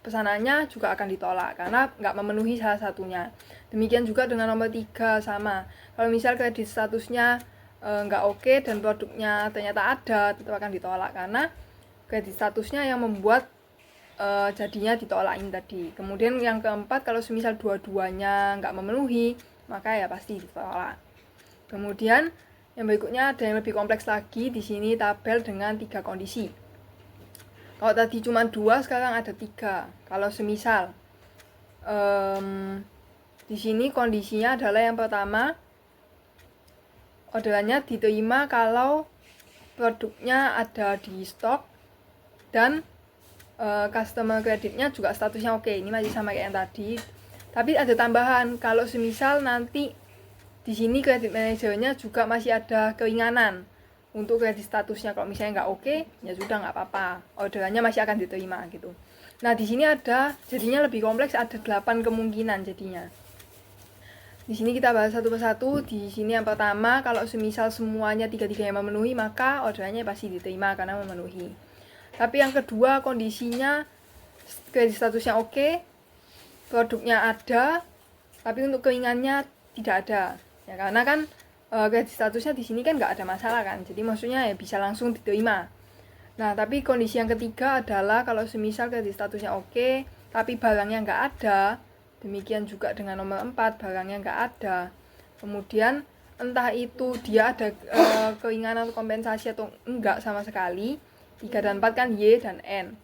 pesanannya juga akan ditolak karena nggak memenuhi salah satunya. Demikian juga dengan nomor 3 sama. Kalau misal kredit statusnya nggak oke dan produknya ternyata ada, tetap akan ditolak karena kredit statusnya yang membuat jadinya ditolakin tadi. Kemudian yang keempat, kalau semisal dua-duanya nggak memenuhi, maka ya pasti ditolak. Kemudian yang berikutnya ada yang lebih kompleks lagi. Di sini tabel dengan 3 kondisi. Kalau tadi cuma 2, sekarang ada 3. Kalau semisal di sini kondisinya adalah yang pertama, orderannya diterima kalau produknya ada di stok dan customer kreditnya juga statusnya oke. Ini masih sama kayak yang tadi. Tapi ada tambahan, kalau semisal nanti di sini kredit manajernya juga masih ada keringanan untuk kredit statusnya. Kalau misalnya nggak oke, ya sudah nggak apa-apa, orderannya masih akan diterima gitu. Nah, di sini ada, jadinya lebih kompleks, ada 8 kemungkinan jadinya. Di sini kita bahas satu persatu. Di sini yang pertama, kalau semisal semuanya 3-3 yang memenuhi, maka orderannya pasti diterima karena memenuhi. Tapi yang kedua, kondisinya kredit statusnya oke, produknya ada, tapi untuk keringanannya tidak ada. Ya, karena kan kredit statusnya di sini kan nggak ada masalah kan, jadi maksudnya ya bisa langsung diterima. Nah, tapi kondisi yang ketiga adalah kalau semisal kredit statusnya oke, tapi barangnya nggak ada. Demikian juga dengan nomor 4, barangnya nggak ada. Kemudian entah itu dia ada keringanan atau kompensasi atau enggak sama sekali, 3 dan 4 kan Y dan N.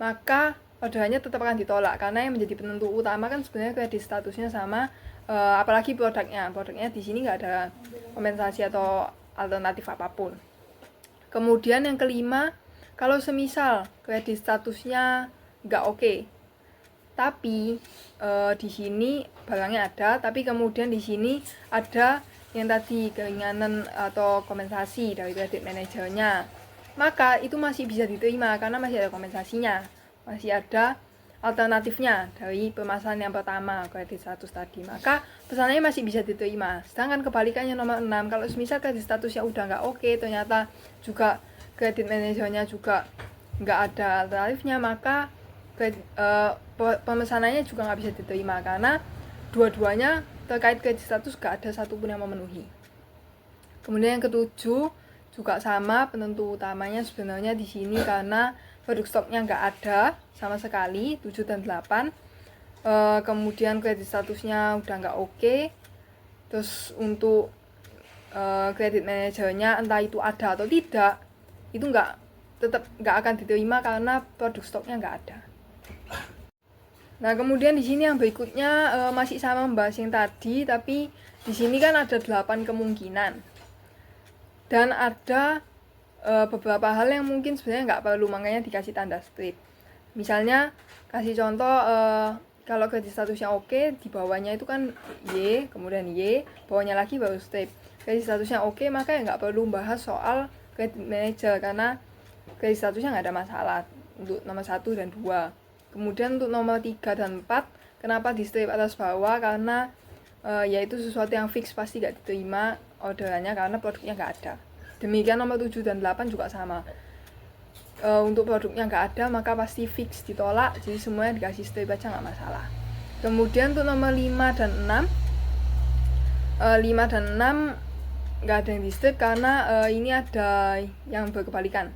Maka orderannya tetap akan ditolak karena yang menjadi penentu utama kan sebenarnya kredit statusnya sama apalagi produknya. Produknya di sini nggak ada kompensasi atau alternatif apapun. Kemudian yang kelima, kalau semisal kredit statusnya nggak oke, tapi di sini barangnya ada, tapi kemudian di sini ada yang tadi keringanan atau kompensasi dari kredit manajernya, maka itu masih bisa diterima karena masih ada kompensasinya, masih ada alternatifnya dari permasalahan yang pertama kredit status tadi, maka pesanannya masih bisa diterima. Sedangkan kebalikannya nomor 6, kalau misal kredit statusnya udah nggak oke, ternyata juga kredit manajernya juga nggak ada alternatifnya, maka pemesanannya juga nggak bisa diterima karena dua-duanya terkait kredit status nggak ada satupun yang memenuhi. Kemudian yang ketujuh juga sama, penentu utamanya sebenarnya di sini karena produk stoknya nggak ada sama sekali, 7 dan 8. Kemudian kredit statusnya udah nggak oke. Terus untuk kredit manajernya entah itu ada atau tidak, itu tetap nggak akan diterima karena produk stoknya nggak ada. Nah, kemudian di sini yang berikutnya masih sama membahas yang tadi, tapi di sini kan ada 8 kemungkinan. Dan ada beberapa hal yang mungkin sebenarnya nggak perlu, makanya dikasih tanda strip. Misalnya kasih contoh, kalau kredit statusnya oke, di bawahnya itu kan Y, kemudian Y, bawahnya lagi baru strip. Kredit statusnya oke, maka ya nggak perlu bahas soal kredit manager karena kredit statusnya nggak ada masalah untuk nomor 1 dan 2. Kemudian untuk nomor 3 dan 4, kenapa di strip atas bawah? Karena yaitu sesuatu yang fix, pasti nggak diterima orderannya karena produknya nggak ada. Demikian nomor 7 dan 8 juga sama. Untuk produknya nggak ada, maka pasti fix ditolak, jadi semuanya dikasih strip aja nggak masalah. Kemudian untuk nomor 5 dan 6, 5 dan 6 nggak ada yang di strip karena ini ada yang berkebalikan.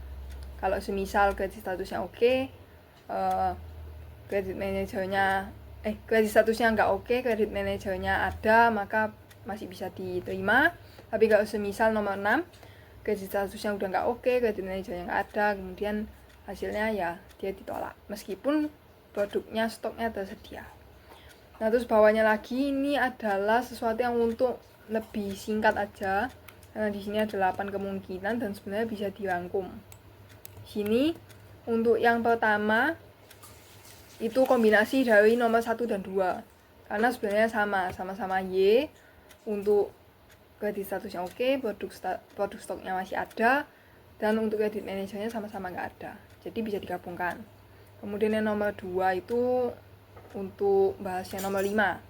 Kalau semisal kredit statusnya oke, kredit manajernya kredit statusnya nggak oke, kredit manajernya ada, maka masih bisa diterima. Tapi kalau semisal nomor 6, kredit statusnya udah nggak oke, kredit manajernya nggak ada, kemudian hasilnya ya dia ditolak meskipun produknya, stoknya tersedia. Nah, terus bawahnya lagi ini adalah sesuatu yang untuk lebih singkat aja, karena di sini ada 8 kemungkinan dan sebenarnya bisa dirangkum. Sini untuk yang pertama itu kombinasi dari nomor 1 dan 2 karena sebenarnya sama-sama Y, untuk kredit statusnya oke, produk stoknya masih ada, dan untuk kredit manajernya sama-sama nggak ada, jadi bisa digabungkan. Kemudian yang nomor 2 itu untuk bahasnya nomor 5.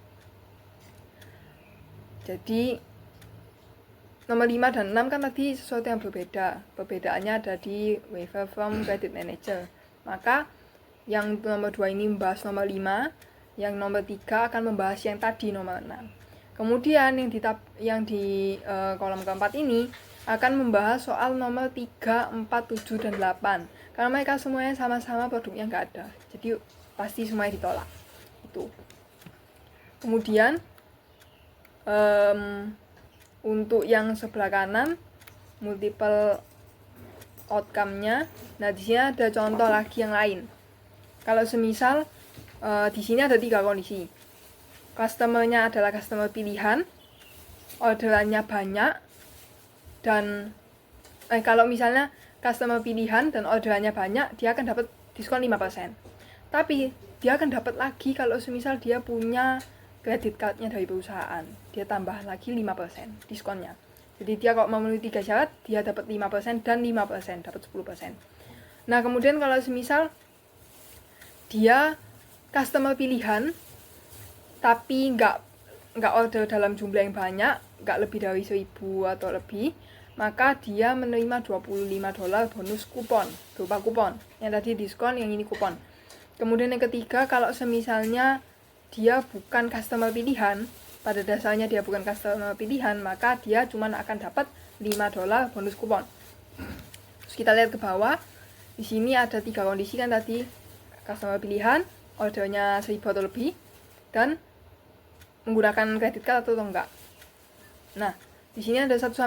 Jadi nomor 5 dan 6 kan tadi sesuatu yang berbeda. Perbedaannya ada di waiver from credit manager. Maka yang nomor 2 ini membahas nomor 5, yang nomor 3 akan membahas yang tadi nomor 6. Kemudian yang di kolom keempat ini akan membahas soal nomor 3, 4, 7, dan 8. Karena mereka semuanya sama-sama produknya nggak ada. Jadi pasti semuanya ditolak. Itu. Kemudian untuk yang sebelah kanan, multiple outcome-nya. Nah, di sini ada contoh lagi yang lain. Kalau semisal di sini ada 3 kondisi. Customer-nya adalah customer pilihan, orderannya banyak, dan kalau misalnya customer pilihan dan orderannya banyak, dia akan dapat diskon 5%. Tapi dia akan dapat lagi kalau semisal dia punya credit card-nya dari perusahaan, dia tambah lagi 5% diskonnya. Jadi dia kalau memenuhi 3 syarat, dia dapat 5% dan 5%, dapat 10%. Nah, kemudian kalau semisal dia customer pilihan tapi nggak order dalam jumlah yang banyak, nggak lebih dari 1000 atau lebih, maka dia menerima $25 bonus kupon, berupa kupon. Yang tadi diskon, yang ini kupon. Kemudian yang ketiga, kalau semisalnya dia bukan customer pilihan, pada dasarnya dia bukan customer pilihan, maka dia cuma akan dapat $5 bonus kupon. Terus kita lihat ke bawah, di sini ada 3 kondisi kan tadi, customer pilihan, ordernya 1000 atau lebih, dan menggunakan credit card atau enggak. Nah, di sini ada 1-8,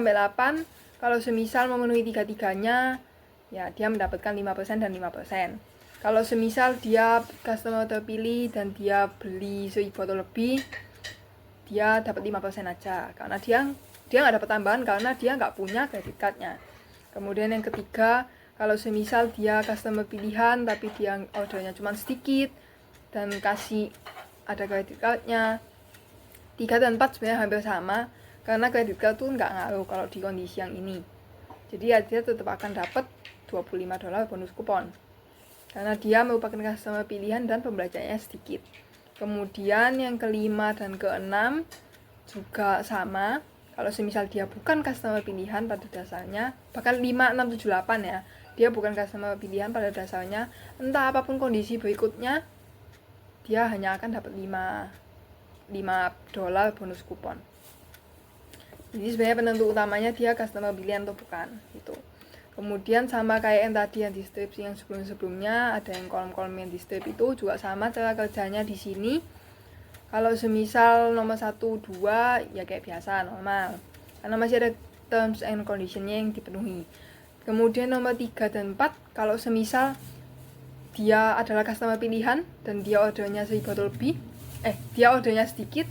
kalau semisal memenuhi 3-3-nya, ya dia mendapatkan 5% dan 5%. Kalau semisal dia customer terpilih dan dia beli 1000 atau lebih, dia dapat 5% aja, karena dia nggak dapat tambahan karena dia nggak punya credit cardnya. Kemudian yang ketiga, kalau semisal dia customer pilihan tapi dia ordernya cuma sedikit dan kasih ada credit cardnya, 3 dan 4 sebenarnya hampir sama, karena credit card tuh nggak ngaruh kalau di kondisi yang ini. Jadi ya dia tetap akan dapat $25 bonus kupon, karena dia merupakan customer pilihan dan pembelanjaannya sedikit. Kemudian yang kelima dan keenam juga sama. Kalau semisal dia bukan customer pilihan pada dasarnya, bahkan 5, 6, 7, 8 ya, dia bukan customer pilihan pada dasarnya, entah apapun kondisi berikutnya, dia hanya akan dapat $5 bonus kupon. Jadi sebenarnya penentu utamanya dia customer pilihan atau bukan gitu. Kemudian sama kayak yang tadi yang di strip yang sebelum-sebelumnya, ada yang kolom-kolom yang di strip itu juga sama cara kerjanya di sini. Kalau semisal nomor 1, 2 ya kayak biasa normal, karena masih ada terms and conditionnya yang dipenuhi. Kemudian nomor 3 dan 4, kalau semisal dia adalah customer pilihan dan dia ordernya 1000 atau lebih, dia ordernya sedikit,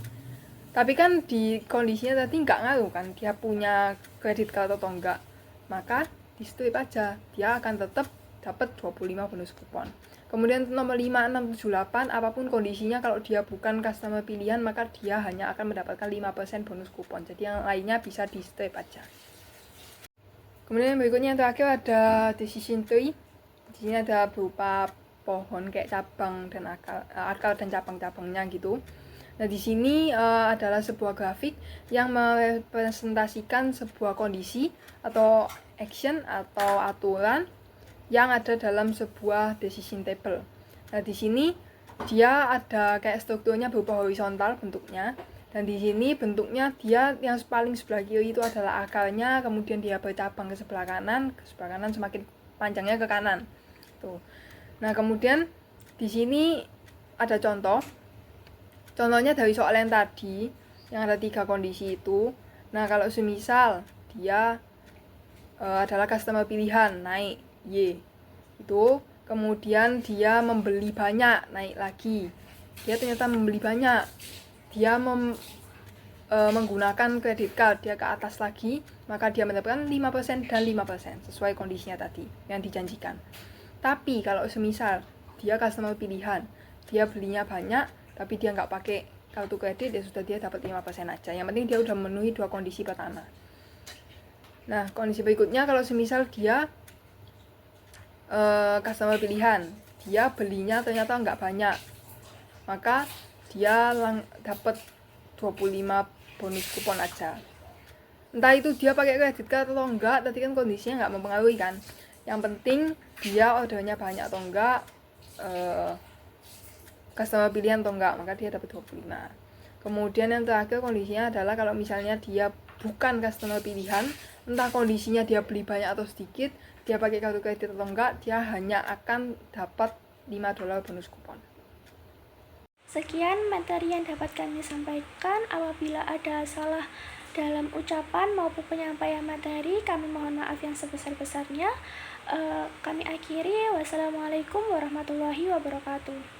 tapi kan di kondisinya tadi nggak ngaruh kan dia punya credit card atau enggak, maka di strip aja dia akan tetap dapat 25 bonus kupon. Kemudian nomor 5, 6, 7, 8, apapun kondisinya, kalau dia bukan customer pilihan maka dia hanya akan mendapatkan 5% bonus kupon. Jadi yang lainnya bisa di strip aja. Kemudian berikutnya yang terakhir ada decision tree. Di sini ada berupa pohon kayak cabang dan akar dan cabang-cabangnya gitu. Nah, di sini adalah sebuah grafik yang merepresentasikan sebuah kondisi atau action atau aturan yang ada dalam sebuah decision table. Nah, di sini dia ada kayak strukturnya berupa horizontal bentuknya, dan di sini bentuknya dia yang paling sebelah kiri itu adalah akarnya, kemudian dia bercabang ke sebelah kanan semakin panjangnya ke kanan. Tuh. Nah, kemudian di sini ada contoh. Contohnya dari soal yang tadi yang ada 3 kondisi itu. Nah, kalau semisal dia adalah customer pilihan, naik Y itu, kemudian dia membeli banyak, naik lagi, dia ternyata membeli banyak, dia menggunakan credit card, dia ke atas lagi, maka dia mendapatkan 5% dan 5% sesuai kondisinya tadi yang dijanjikan. Tapi kalau semisal dia customer pilihan, dia belinya banyak tapi dia nggak pakai kartu kredit, ya sudah, dia dapat 5% aja, yang penting dia udah memenuhi 2 kondisi pertama. Nah, kondisi berikutnya kalau semisal dia customer pilihan, dia belinya ternyata nggak banyak, maka dia dapat 25 bonus kupon aja. Entah itu dia pakai credit card atau enggak, tadi kan kondisinya nggak mempengaruhi kan. Yang penting dia ordernya banyak atau enggak, customer pilihan atau enggak, maka dia dapat 25. Kemudian yang terakhir kondisinya adalah kalau misalnya dia bukan customer pilihan, entah kondisinya dia beli banyak atau sedikit, dia pakai kartu kredit atau enggak, dia hanya akan dapat $5 bonus kupon. Sekian materi yang dapat kami sampaikan. Apabila ada salah dalam ucapan maupun penyampaian materi, kami mohon maaf yang sebesar-besarnya. Kami akhiri. Wassalamualaikum warahmatullahi wabarakatuh.